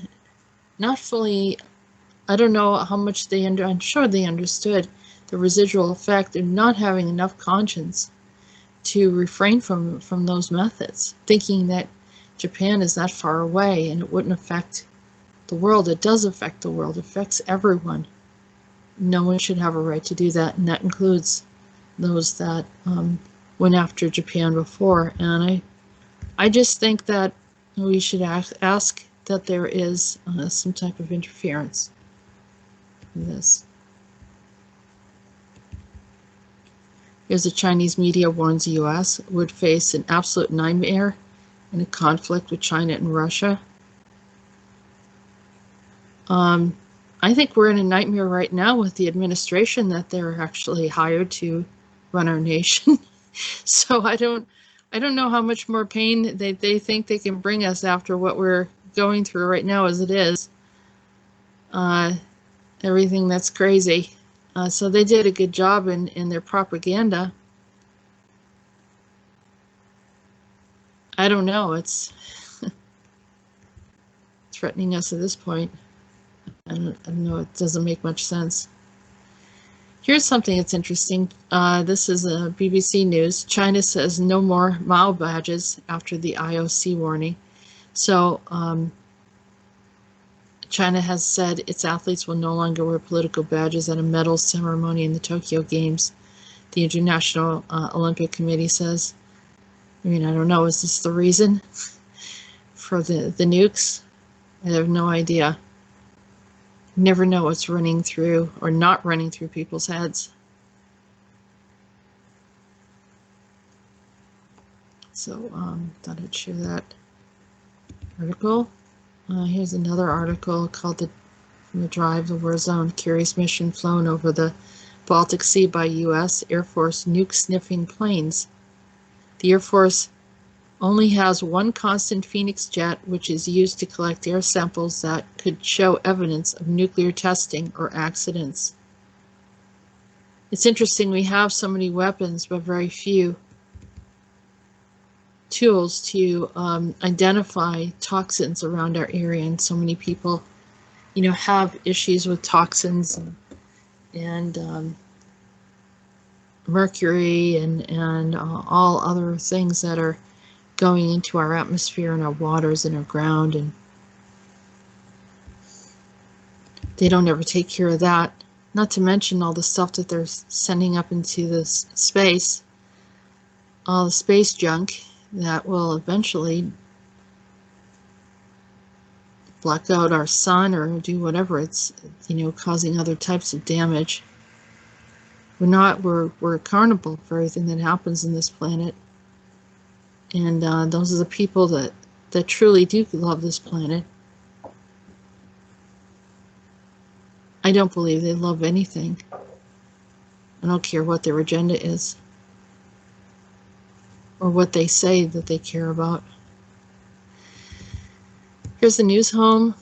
[SPEAKER 2] not fully, I don't know how much I'm sure they understood the residual effect of not having enough conscience to refrain from those methods, thinking that Japan is that far away and it wouldn't affect the world. It does affect the world. It affects everyone. No one should have a right to do that, and that includes those that went after Japan before. And I just think that we should ask that there is some type of interference in this. Here's a Chinese media warns the U.S. would face an absolute nightmare in a conflict with China and Russia. I think we're in a nightmare right now with the administration that they're actually hired to run our nation. So I don't know how much more pain they think they can bring us after what we're going through right now as it is. Everything that's crazy. So they did a good job in their propaganda. I don't know. It's threatening us at this point. I don't know. It doesn't make much sense. Here's something that's interesting. This is a BBC News. China says no more Mao badges after the IOC warning. So China has said its athletes will no longer wear political badges at a medal ceremony in the Tokyo Games. The International Olympic Committee says. I mean, I don't know. Is this the reason for the nukes? I have no idea. Never know what's running through or not running through people's heads. So thought I'd share that article. Here's another article called From the Drive, the War Zone, Curious Mission Flown Over the Baltic Sea by U.S. Air Force Nuke-Sniffing Planes. The Air Force only has one constant Phoenix jet, which is used to collect air samples that could show evidence of nuclear testing or accidents. It's interesting, we have so many weapons, but very few tools to identify toxins around our area, and so many people, you know, have issues with toxins and mercury and all other things that are going into our atmosphere and our waters and our ground, and they don't ever take care of that. Not to mention all the stuff that they're sending up into this space, all the space junk that will eventually black out our sun or do whatever. It's, you know, causing other types of damage. We're accountable for everything that happens in this planet, and those are the people that truly do love this planet. I don't believe they love anything. I don't care what their agenda is or what they say that they care about. Here's the news home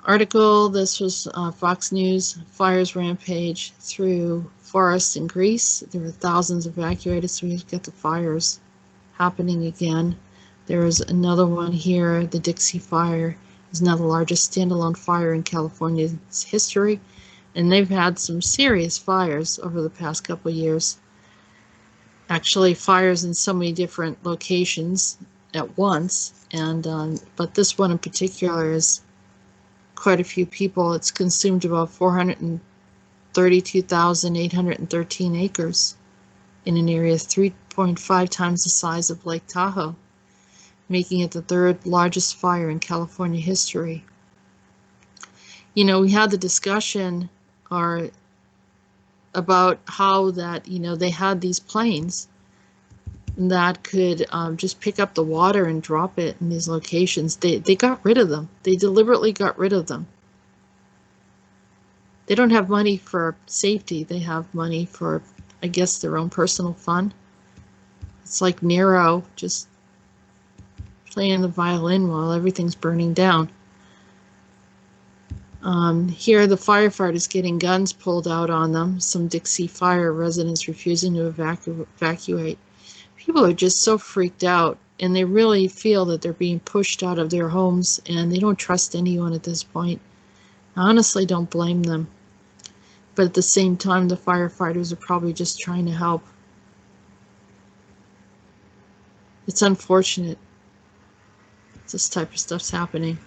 [SPEAKER 2] article. This was Fox News. Fires rampage through forests in Greece. There were thousands evacuated, so we've got the fires happening again. There is another one here. The Dixie Fire is now the largest standalone fire in California's history, and they've had some serious fires over the past couple of years. Actually, fires in so many different locations at once, and but this one in particular is quite a few people. It's consumed about 432,813 acres in an area 3.5 times the size of Lake Tahoe, making it the third largest fire in California history. You know, we had the discussion about how that, you know, they had these planes that could just pick up the water and drop it in these locations. They got rid of them. They deliberately got rid of them. They don't have money for safety. They have money for, I guess, their own personal fun. It's like Nero just playing the violin while everything's burning down. Here the firefighters getting guns pulled out on them. Some Dixie Fire residents refusing to evacuate. People are just so freaked out, and they really feel that they're being pushed out of their homes, and they don't trust anyone at this point. I honestly don't blame them. But at the same time, the firefighters are probably just trying to help. It's unfortunate this type of stuff's happening.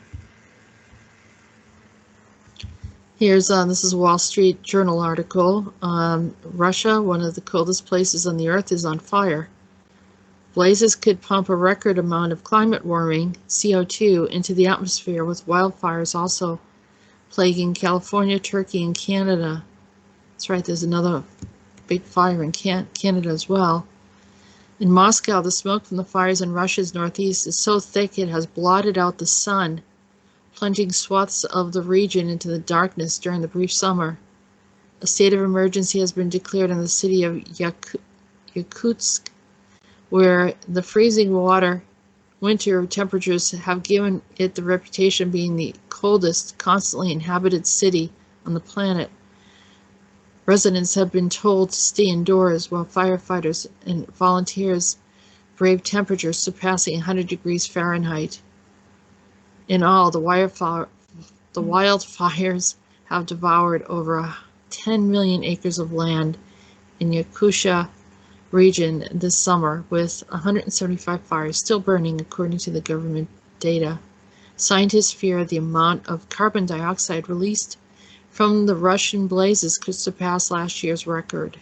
[SPEAKER 2] Here's this is a Wall Street Journal article. Russia, one of the coldest places on the earth, is on fire. Blazes could pump a record amount of climate warming, CO2, into the atmosphere, with wildfires also plaguing California, Turkey, and Canada. That's right, there's another big fire in Canada as well. In Moscow, the smoke from the fires in Russia's northeast is so thick it has blotted out the sun, plunging swaths of the region into the darkness during the brief summer. A state of emergency has been declared in the city of Yakutsk, where the freezing winter temperatures have given it the reputation of being the coldest constantly inhabited city on the planet. Residents have been told to stay indoors while firefighters and volunteers brave temperatures surpassing 100 degrees Fahrenheit. In all, the wildfires have devoured over 10 million acres of land in Yakutia region this summer, with 175 fires still burning according to the government data. Scientists fear the amount of carbon dioxide released from the Russian blazes could surpass last year's record.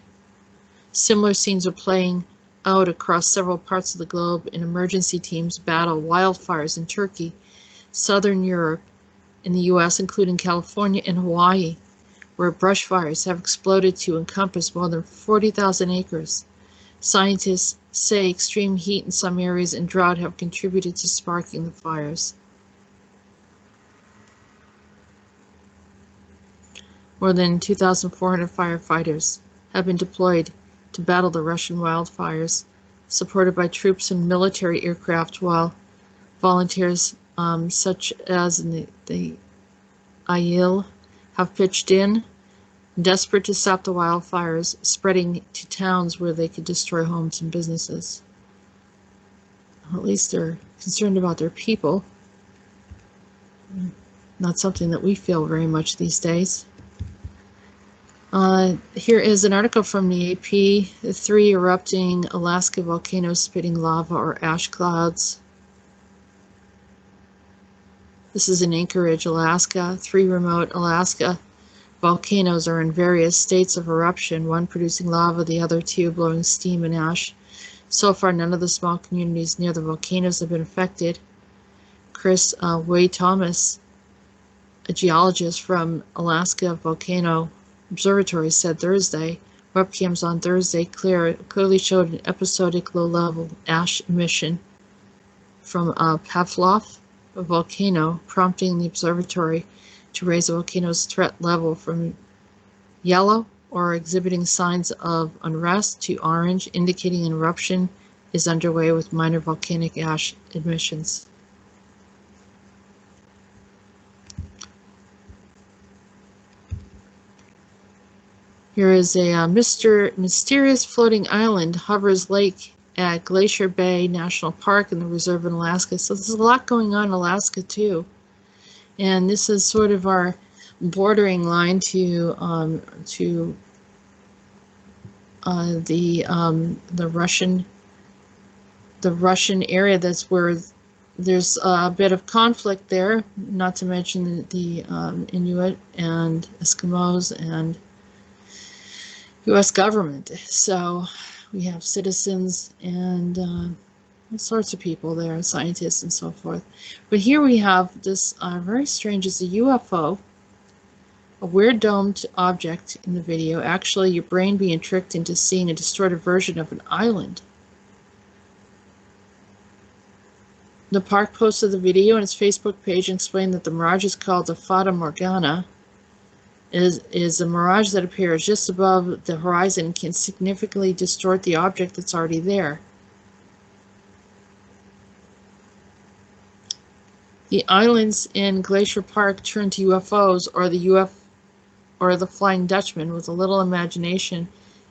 [SPEAKER 2] Similar scenes are playing out across several parts of the globe, and emergency teams battle wildfires in Turkey, Southern Europe, in the U.S., including California and Hawaii, where brush fires have exploded to encompass more than 40,000 acres. Scientists say extreme heat in some areas and drought have contributed to sparking the fires. More than 2,400 firefighters have been deployed to battle the Russian wildfires, supported by troops and military aircraft, while volunteers such as the Arael have pitched in, desperate to stop the wildfires spreading to towns where they could destroy homes and businesses. at least they're concerned about their people. Not something that we feel very much these days. Here is an article from the AP. The 3 erupting Alaska volcanoes spitting lava or ash clouds. This is in Anchorage, Alaska. 3 remote Alaska volcanoes are in various states of eruption, one producing lava, the other 2 blowing steam and ash. So far, none of the small communities near the volcanoes have been affected. Chris Wade Thomas, a geologist from Alaska Volcano Observatory, said Thursday, webcams on Thursday clearly showed an episodic low-level ash emission from Pavlov, a volcano, prompting the observatory to raise the volcano's threat level from yellow, or exhibiting signs of unrest, to orange, indicating an eruption is underway with minor volcanic ash emissions. Here is a mysterious floating island hovers lake at Glacier Bay National Park in the reserve in Alaska. So there's a lot going on in Alaska too. And this is sort of our bordering line to the Russian area. That's where there's a bit of conflict there. Not to mention the Inuit and Eskimos and U.S. government. So we have citizens and all sorts of people there, scientists and so forth. But here we have this very strange, it's a UFO, a weird domed object in the video. Actually, your brain being tricked into seeing a distorted version of an island. The park posted the video on its Facebook page and explained that the mirage is called a Fata Morgana. It is a mirage that appears just above the horizon and can significantly distort the object that's already there. The islands in Glacier Park turn to UFOs or the Flying Dutchman with a little imagination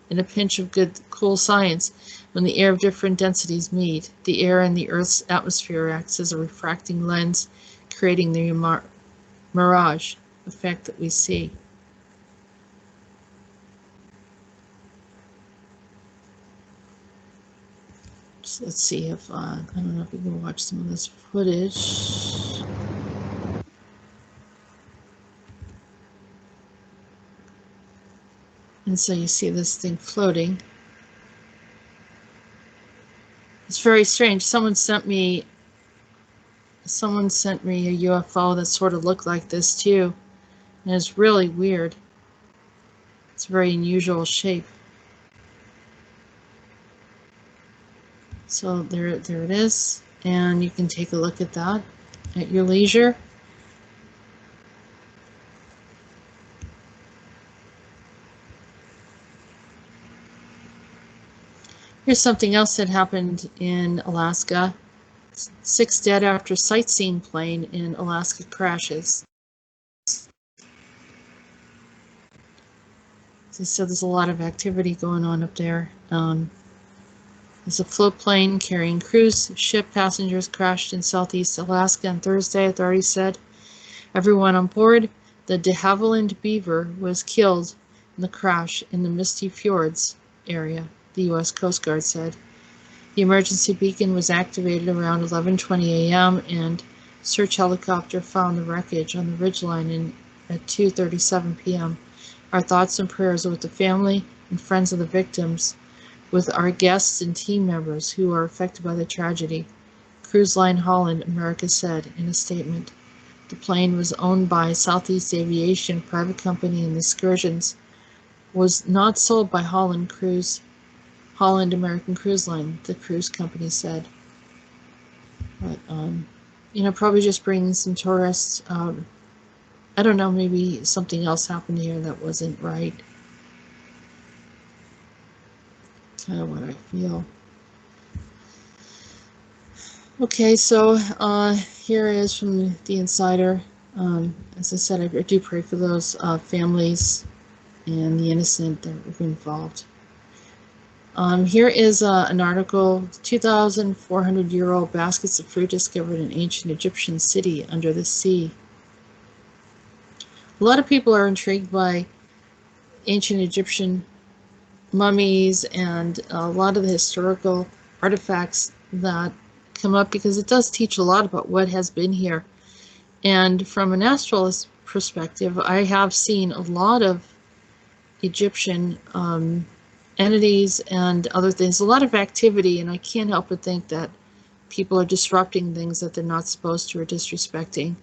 [SPEAKER 2] and a pinch of good, cool science. When the air of different densities meet, the air in the Earth's atmosphere acts as a refracting lens, creating the mirage effect that we see. So let's see if I don't know if we can watch some of this footage. And so you see this thing floating. It's very strange. Someone sent me a UFO that sort of looked like this too. And it's really weird. It's a very unusual shape. So there it is. And you can take a look at that at your leisure. Here's something else that happened in Alaska. 6 dead after sightseeing plane in Alaska crashes. So there's a lot of activity going on up there. There's a float plane carrying cruise ship passengers crashed in southeast Alaska on Thursday, authorities said. Everyone on board the de Havilland Beaver was killed in the crash in the Misty Fjords area, the U.S. Coast Guard said. The emergency beacon was activated around 11:20 a.m. and search helicopter found the wreckage on the ridgeline at 2:37 p.m. Our thoughts and prayers are with the family and friends of the victims, with our guests and team members who are affected by the tragedy, Cruise Line Holland America said in a statement. The plane was owned by Southeast Aviation, a private company, and the excursions was not sold by Holland American Cruise Line, the cruise company said. But, probably just bringing some tourists. I don't know, maybe something else happened here that wasn't right. Kind of what I feel. Okay, so here is from the Insider. As I said, I do pray for those families and the innocent that were involved. Here is an article, 2,400-year-old baskets of fruit discovered in ancient Egyptian city under the sea. A lot of people are intrigued by ancient Egyptian mummies and a lot of the historical artifacts that come up because it does teach a lot about what has been here. And from a naturalist perspective, I have seen a lot of Egyptian entities and other things, a lot of activity, and I can't help but think that people are disrupting things that they're not supposed to or disrespecting.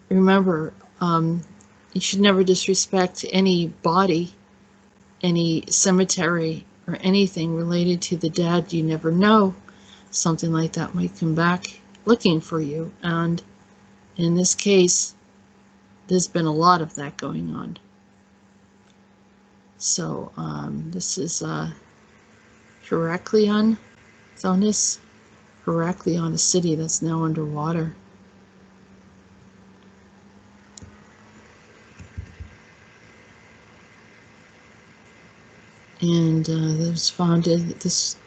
[SPEAKER 2] Remember, you should never disrespect any body, any cemetery, or anything related to the dead. You never know. Something like that might come back looking for you. And in this case, there's been a lot of that going on. So this is Heraclion, Thonis, Heraclion, a city that's now underwater. And this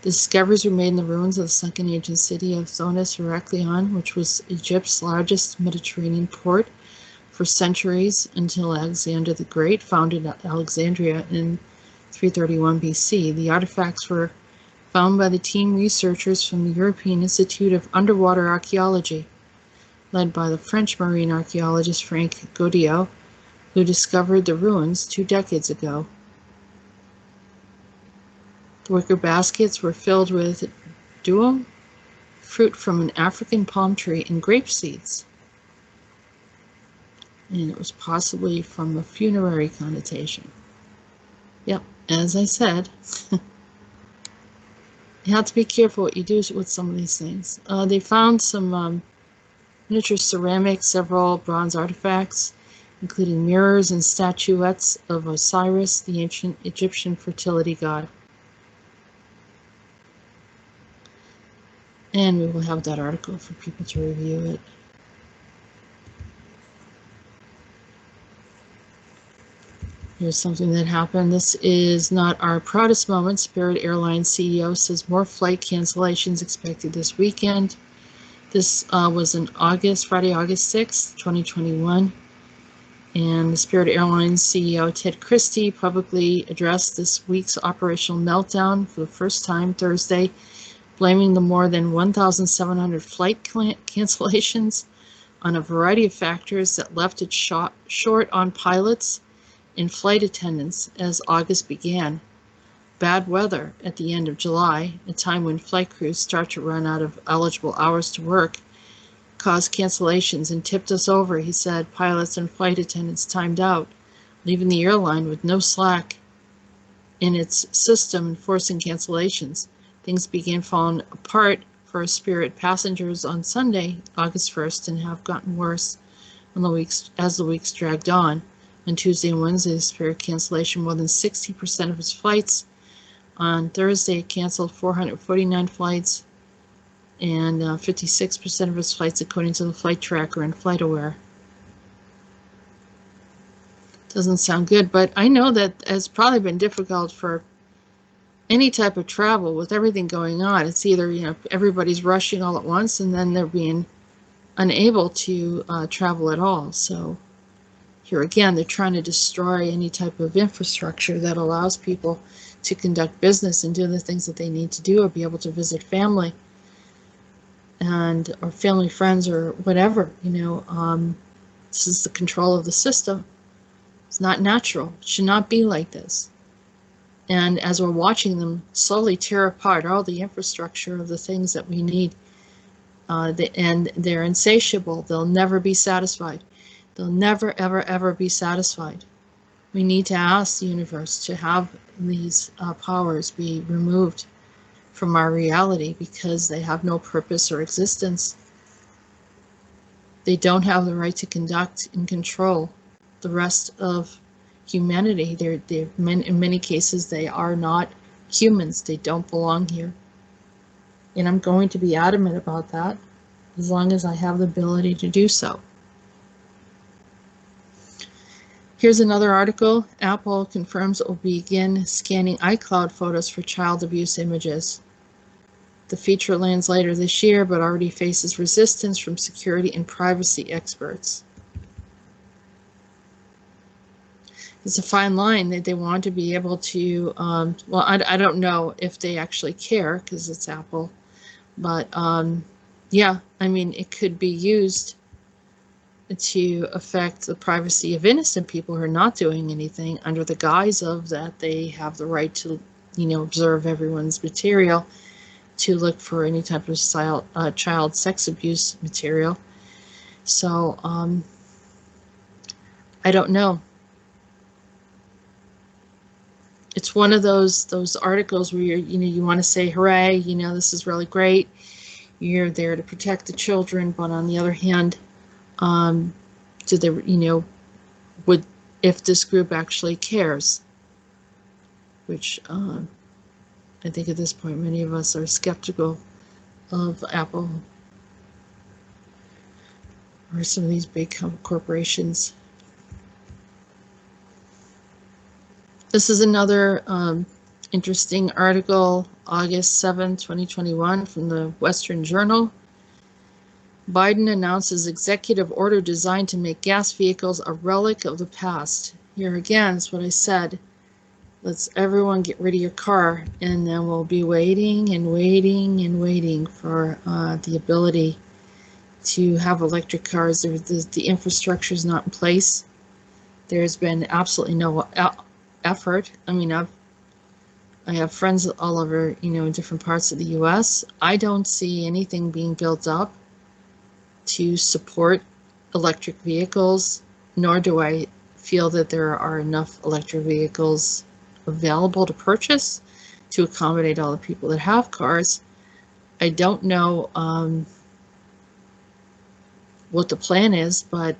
[SPEAKER 2] discoveries were made in the ruins of the sunken ancient city of Thonis, Heraclion, which was Egypt's largest Mediterranean port for centuries until Alexander the Great founded Alexandria in 331 BC. The artifacts were found by the team researchers from the European Institute of Underwater Archaeology, led by the French marine archaeologist Frank Godot, who discovered the ruins 2 decades ago. The wicker baskets were filled with duum, fruit from an African palm tree, and grape seeds. And it was possibly from a funerary connotation. Yep, as I said, you have to be careful what you do with some of these things. They found some miniature ceramics, several bronze artifacts, including mirrors and statuettes of Osiris, the ancient Egyptian fertility god. And we will have that article for people to review it. Here's something that happened. This is not our proudest moment. Spirit Airlines CEO says more flight cancellations expected this weekend. This was in Friday, August 6th, 2021. And the Spirit Airlines CEO Ted Christie publicly addressed this week's operational meltdown for the first time Thursday, blaming the more than 1,700 flight cancellations on a variety of factors that left it short on pilots and flight attendants as August began. Bad weather at the end of July, a time when flight crews start to run out of eligible hours to work, caused cancellations and tipped us over, he said. Pilots and flight attendants timed out, leaving the airline with no slack in its system enforcing cancellations. Things began falling apart for Spirit passengers on Sunday, August 1st, and have gotten worse as the weeks dragged on. On Tuesday and Wednesday, Spirit cancellation more than 60% of its flights. On Thursday, it canceled 449 flights and 56% of its flights, according to the flight tracker and FlightAware. Doesn't sound good, but I know that it's probably been difficult for any type of travel with everything going on. It's either, everybody's rushing all at once and then they're being unable to travel at all. So here again, they're trying to destroy any type of infrastructure that allows people to conduct business and do the things that they need to do, or be able to visit family or family friends or whatever. This is the control of the system. It's not natural. It should not be like this. And as we're watching them slowly tear apart all the infrastructure of the things that we need, and they're insatiable, they'll never be satisfied. They'll never, ever, ever be satisfied. We need to ask the universe to have these powers be removed from our reality, because they have no purpose or existence. They don't have the right to conduct and control the rest of humanity. In many cases, they are not humans. They don't belong here. And I'm going to be adamant about that as long as I have the ability to do so. Here's another article. Apple confirms it will begin scanning iCloud photos for child abuse images. The feature lands later this year, but already faces resistance from security and privacy experts. It's a fine line that they want to be able to, well, I don't know if they actually care because it's Apple, but yeah, I mean, it could be used to affect the privacy of innocent people who are not doing anything under the guise of that they have the right to, observe everyone's material, to look for any type of child sex abuse material. So I don't know. It's one of those articles where you want to say, hooray, this is really great. You're there to protect the children, but on the other hand, do they, would, if this group actually cares, which I think at this point many of us are skeptical of Apple or some of these big corporations. This is another interesting article, August 7, 2021, from the Western Journal. Biden announces executive order designed to make gas vehicles a relic of the past. Here again is what I said. Let's everyone get rid of your car, and then we'll be waiting and waiting and waiting for the ability to have electric cars. The infrastructure is not in place. There's been absolutely no effort. I mean, I have friends all over, in different parts of the U.S. I don't see anything being built up to support electric vehicles, nor do I feel that there are enough electric vehicles available to purchase to accommodate all the people that have cars. I don't know what the plan is, but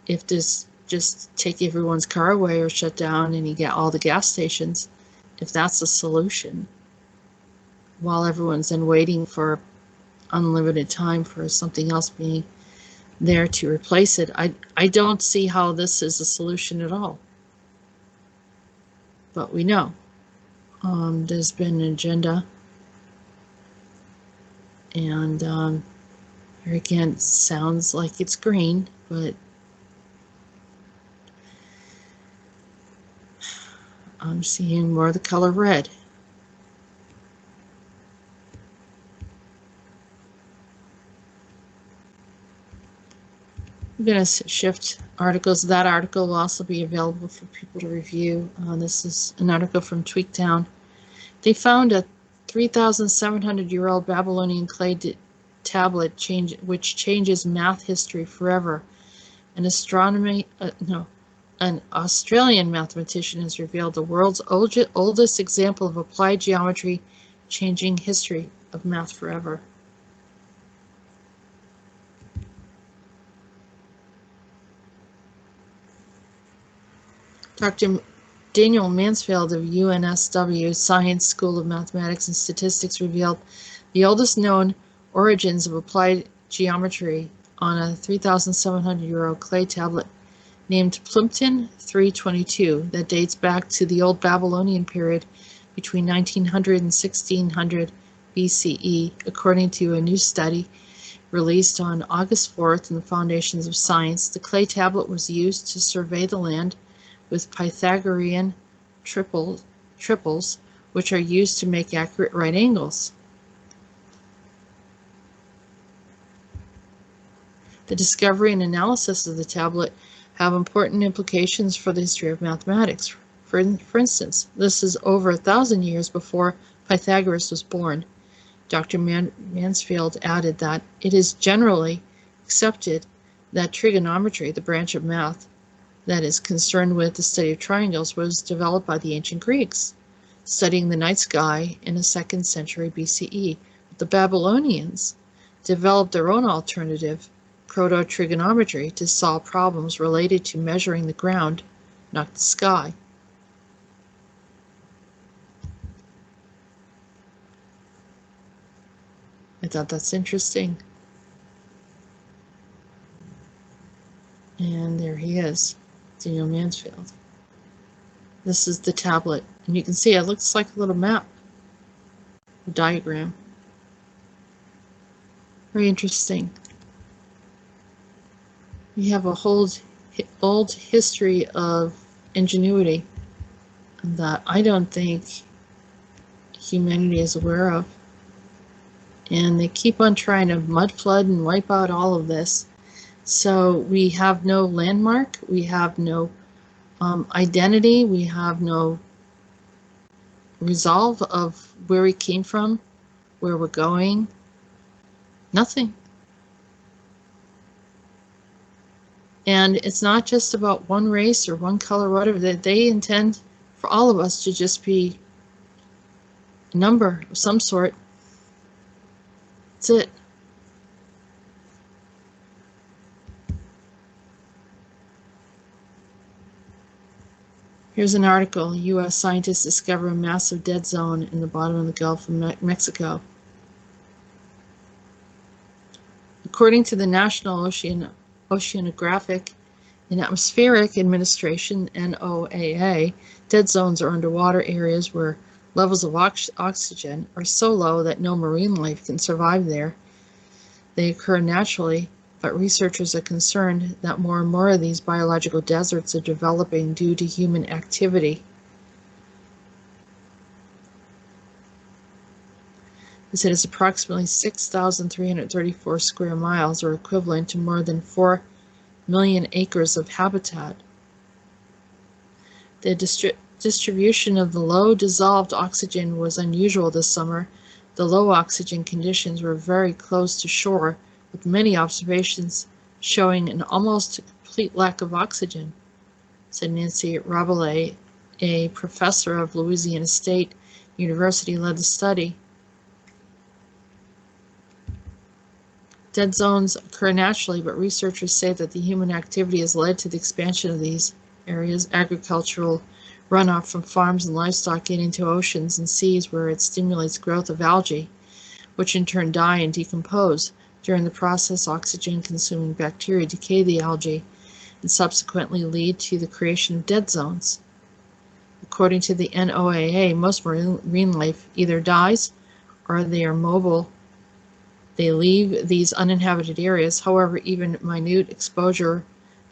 [SPEAKER 2] if this just take everyone's car away or shut down and you get all the gas stations, if that's the solution, while everyone's then waiting for unlimited time for something else being there to replace it, I don't see how this is a solution at all. But we know there's been an agenda, and here again, it sounds like it's green, but I'm seeing more of the color red. I'm going to shift articles. That article will also be available for people to review. This is an article from Tweaktown. They found a 3,700-year-old Babylonian clay tablet which changes math history forever. An Australian mathematician has revealed the world's oldest example of applied geometry changing history of math forever. Dr. Daniel Mansfield of UNSW Science School of Mathematics and Statistics revealed the oldest known origins of applied geometry on a 3,700-year-old clay tablet named Plimpton 322 that dates back to the Old Babylonian period between 1900 and 1600 BCE, according to a new study released on August 4th in the Foundations of Science. The clay tablet was used to survey the land with Pythagorean triples, which are used to make accurate right angles. The discovery and analysis of the tablet have important implications for the history of mathematics. For instance, this is over 1,000 years before Pythagoras was born. Dr. Mansfield added that it is generally accepted that trigonometry, the branch of math that is concerned with the study of triangles, was developed by the ancient Greeks, studying the night sky in the 2nd century BCE. The Babylonians developed their own alternative proto-trigonometry to solve problems related to measuring the ground, not the sky. I thought that's interesting. And there he is. Daniel Mansfield. This is the tablet, and you can see it looks like a little map, a diagram. Very interesting. We have a whole old history of ingenuity that I don't think humanity is aware of. And they keep on trying to mud flood and wipe out all of this. So we have no landmark, we have no identity, we have no resolve of where we came from, where we're going, nothing. And it's not just about one race or one color, whatever, that they intend for all of us to just be a number of some sort. That's it. Here's an article. U.S. scientists discover a massive dead zone in the bottom of the Gulf of Mexico. According to the National Oceanographic and Atmospheric Administration, NOAA, dead zones are underwater areas where levels of oxygen are so low that no marine life can survive there. They occur naturally, but researchers are concerned that more and more of these biological deserts are developing due to human activity. They said it's approximately 6,334 square miles, or equivalent to more than 4 million acres of habitat. The distribution of the low dissolved oxygen was unusual this summer. The low oxygen conditions were very close to shore, with many observations showing an almost complete lack of oxygen, said Nancy Rabelais, a professor of Louisiana State University, led the study. Dead zones occur naturally, but researchers say that the human activity has led to the expansion of these areas. Agricultural runoff from farms and livestock get into oceans and seas, where it stimulates growth of algae, which in turn die and decompose. During the process, oxygen-consuming bacteria decay the algae and subsequently lead to the creation of dead zones. According to the NOAA, most marine life either dies or they are mobile. They leave these uninhabited areas. However, even minute exposure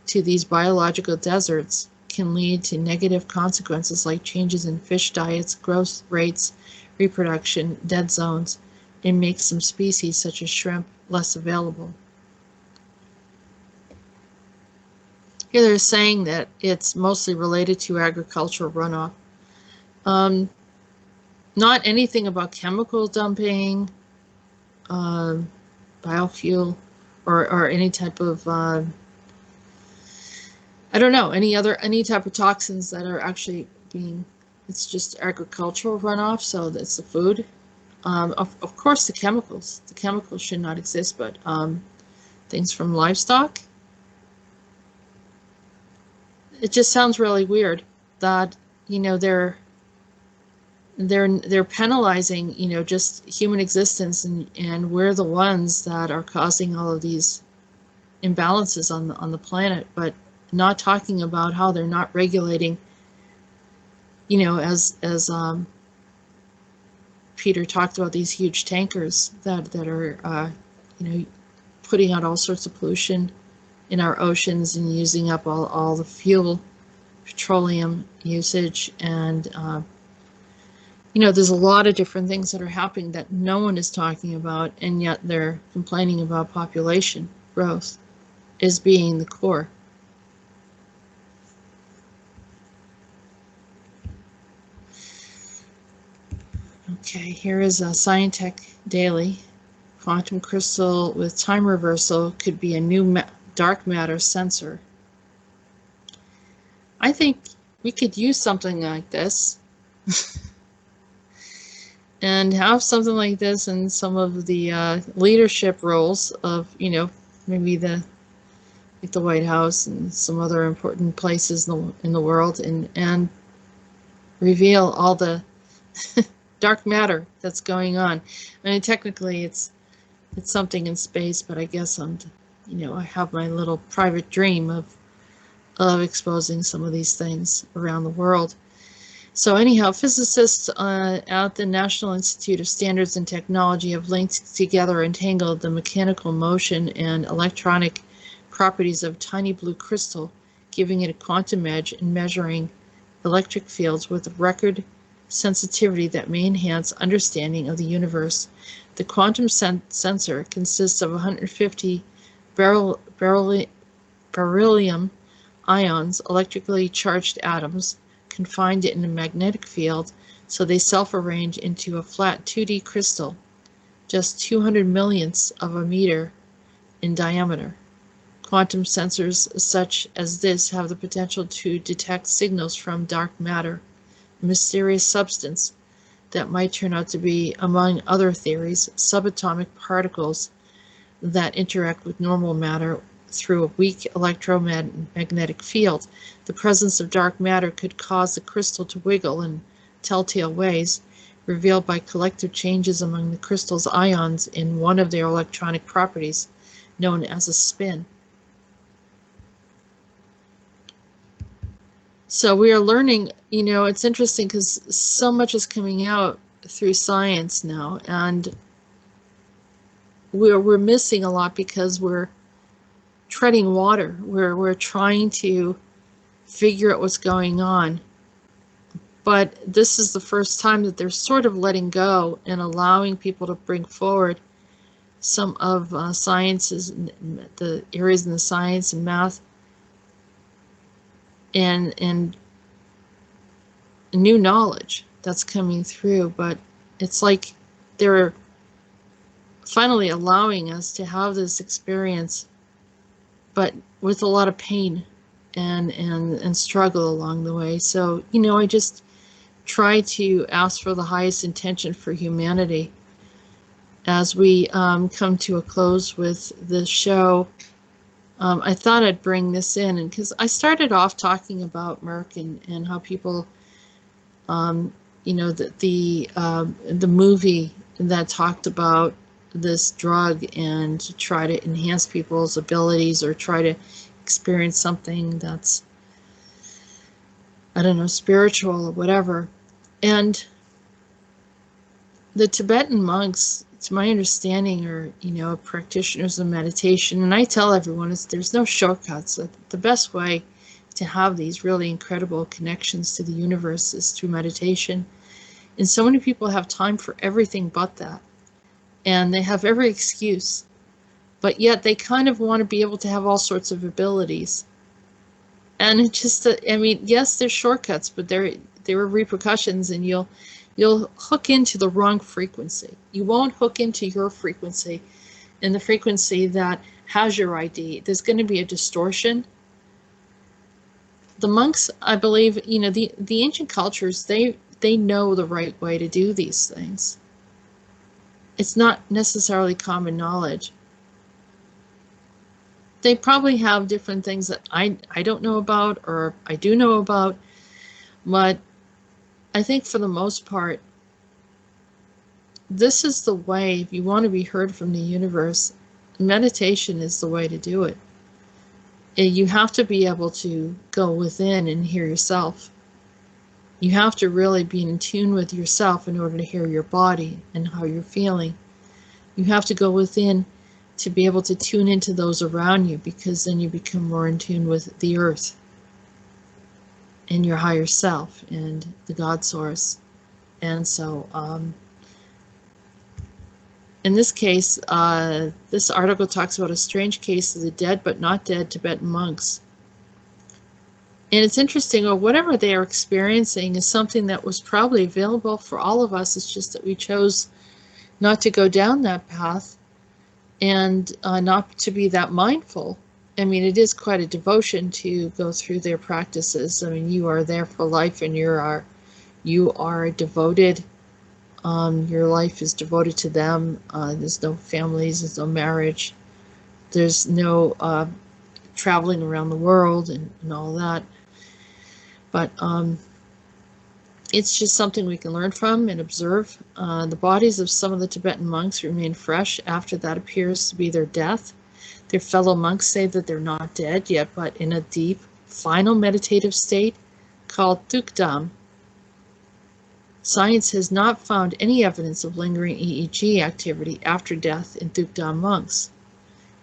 [SPEAKER 2] to these biological deserts can lead to negative consequences like changes in fish diets, growth rates, reproduction, dead zones, and makes some species such as shrimp less available. Here they're saying that it's mostly related to agricultural runoff. Not anything about chemical dumping, biofuel, or any type of I don't know, any type of toxins that are actually being, it's just agricultural runoff, so that's the food. Of course the chemicals should not exist, but things from livestock, it just sounds really weird that, you know, they're penalizing, you know, just human existence, and we're the ones that are causing all of these imbalances on the planet, but not talking about how they're not regulating, you know, as Peter talked about, these huge tankers that are you know, putting out all sorts of pollution in our oceans and using up all the fuel, petroleum usage, and you know, there's a lot of different things that are happening that no one is talking about, and yet they're complaining about population growth as being the core. Okay, here is a Scientech Daily. Quantum crystal with time reversal could be a new dark matter sensor. I think we could use something like this. And have something like this in some of the leadership roles of, you know, maybe like the White House and some other important places in the world, and reveal all the dark matter that's going on. I mean, technically it's something in space, but I guess you know, I have my little private dream of of exposing some of these things around the world. So anyhow, physicists at the National Institute of Standards and Technology have linked together and entangled the mechanical motion and electronic properties of tiny blue crystal, giving it a quantum edge in measuring electric fields with a record sensitivity that may enhance understanding of the universe. The quantum sensor consists of 150 beryllium ions, electrically charged atoms, confined in a magnetic field, so they self-arrange into a flat 2D crystal, just 200 millionths of a meter in diameter. Quantum sensors such as this have the potential to detect signals from dark matter, a mysterious substance that might turn out to be, among other theories, subatomic particles that interact with normal matter through a weak electromagnetic field. The presence of dark matter could cause the crystal to wiggle in telltale ways, revealed by collective changes among the crystal's ions in one of their electronic properties, known as a spin. So we are learning, it's interesting because so much is coming out through science now, and we're missing a lot because we're treading water. We're trying to figure out what's going on. But this is the first time that they're sort of letting go and allowing people to bring forward some of sciences, the areas in the science and math, and new knowledge that's coming through. But it's like they're finally allowing us to have this experience, but with a lot of pain and struggle along the way. So, I just try to ask for the highest intention for humanity as we come to a close with the show. I thought I'd bring this in, and because I started off talking about Merck and how people, the movie that talked about this drug and to try to enhance people's abilities or try to experience something that's, I don't know, spiritual or whatever. And the Tibetan monks, to my understanding, are, practitioners of meditation. And I tell everyone there's no shortcuts. The best way to have these really incredible connections to the universe is through meditation. And so many people have time for everything but that. And they have every excuse. But yet they kind of want to be able to have all sorts of abilities. And it just, yes, there's shortcuts, but there are repercussions, and you'll hook into the wrong frequency. You won't hook into your frequency and the frequency that has your ID. There's going to be a distortion. The monks, I believe, the ancient cultures, they know the right way to do these things. It's not necessarily common knowledge. They probably have different things that I don't know about, or I do know about, but I think for the most part, this is the way. If you want to be heard from the universe, meditation is the way to do it. You have to be able to go within and hear yourself. You have to really be in tune with yourself in order to hear your body and how you're feeling. You have to go within to be able to tune into those around you, because then you become more in tune with the earth and your higher self and the God source. And so in this case, this article talks about a strange case of the dead but not dead Tibetan monks. And it's interesting, or whatever they are experiencing is something that was probably available for all of us. It's just that we chose not to go down that path and not to be that mindful. It is quite a devotion to go through their practices. You are there for life, and you are devoted. Your life is devoted to them. There's no families, there's no marriage, there's no traveling around the world and all that. But it's just something we can learn from and observe. The bodies of some of the Tibetan monks remain fresh after that appears to be their death. Their fellow monks say that they're not dead yet, but in a deep, final meditative state called Thukdam. Science has not found any evidence of lingering EEG activity after death in Thukdam monks.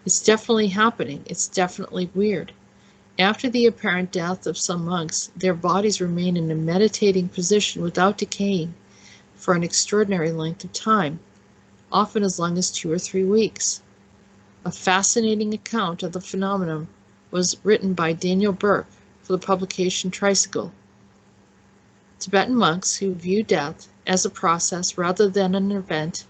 [SPEAKER 2] It's definitely happening. It's definitely weird. After the apparent death of some monks, their bodies remain in a meditating position without decaying for an extraordinary length of time, often as long as 2 or 3 weeks. A fascinating account of the phenomenon was written by Daniel Burke for the publication Tricycle. Tibetan monks who view death as a process rather than an event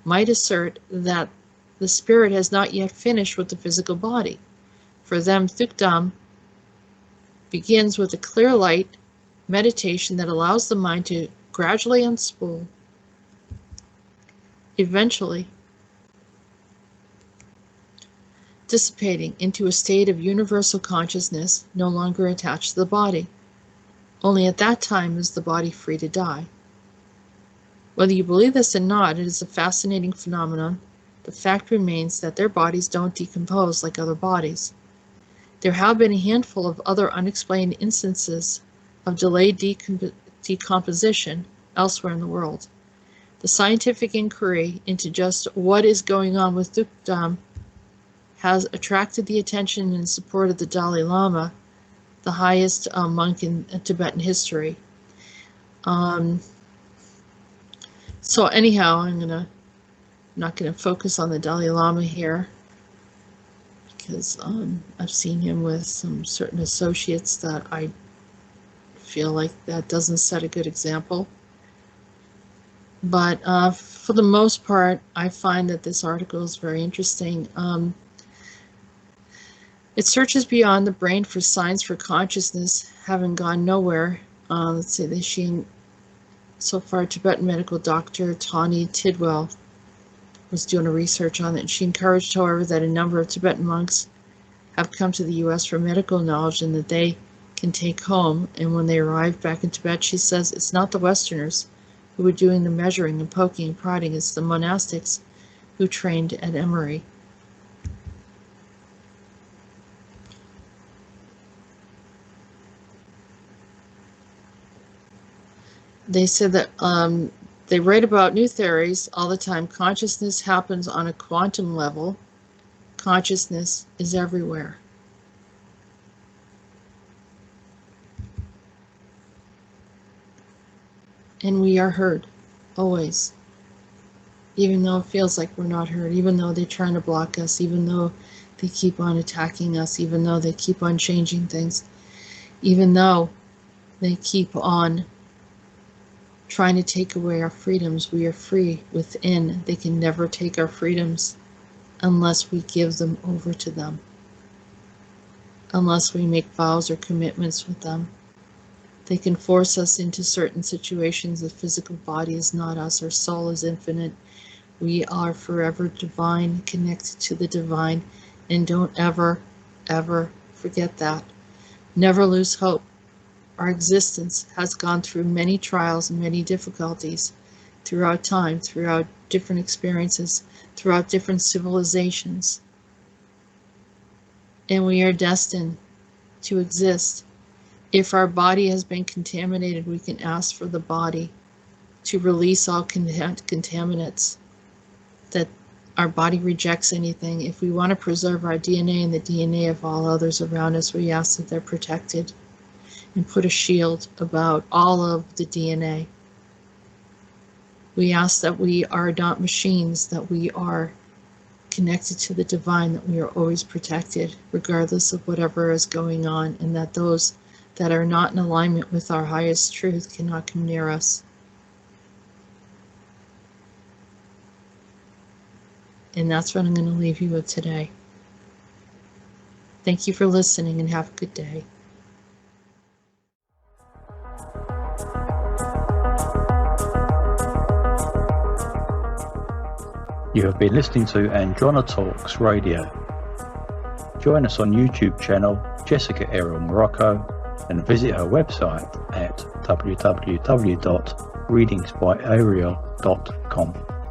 [SPEAKER 2] might assert that the spirit has not yet finished with the physical body. For them, Thukdam begins with a clear light meditation that allows the mind to gradually unspool, eventually dissipating into a state of universal consciousness no longer attached to the body. Only at that time is the body free to die. Whether you believe this or not, it is a fascinating phenomenon. The fact remains that their bodies don't decompose like other bodies. There have been a handful of other unexplained instances of delayed decomposition elsewhere in the world. The scientific inquiry into just what is going on with Thukdam has attracted the attention and support of the Dalai Lama, the highest monk in Tibetan history. So anyhow, I'm not gonna focus on the Dalai Lama here, because I've seen him with some certain associates that I feel like that doesn't set a good example. But for the most part, I find that this article is very interesting. It searches beyond the brain for signs for consciousness, having gone nowhere. Let's see, so far Tibetan medical doctor Tawny Tidwell was doing a research on it, and she encouraged, however, that a number of Tibetan monks have come to the U.S. for medical knowledge and that they can take home. And when they arrive back in Tibet, she says it's not the Westerners who were doing the measuring and poking and prodding, it's the monastics who trained at Emory. They said that they write about new theories all the time. Consciousness happens on a quantum level. Consciousness is everywhere. And we are heard, always. Even though it feels like we're not heard, even though they're trying to block us, even though they keep on attacking us, even though they keep on changing things, even though they keep on trying to take away our freedoms. We are free within. They can never take our freedoms unless we give them over to them, unless we make vows or commitments with them. They can force us into certain situations. The physical body is not us. Our soul is infinite. We are forever divine, connected to the divine, and don't ever, ever forget that. Never lose hope. Our existence has gone through many trials and many difficulties throughout time, throughout different experiences, throughout different civilizations. And we are destined to exist. If our body has been contaminated, we can ask for the body to release all contaminants, that our body rejects anything. If we want to preserve our DNA and the DNA of all others around us, we ask that they're protected and put a shield about all of the DNA. We ask that we are not machines, that we are connected to the divine, that we are always protected regardless of whatever is going on, and that those that are not in alignment with our highest truth cannot come near us. And that's what I'm going to leave you with today. Thank you for listening and have a good day.
[SPEAKER 1] You have been listening to Andronetalks Radio. Join us on YouTube channel Jessica Arael Morocco and visit her website at www.readingsbyarael.com.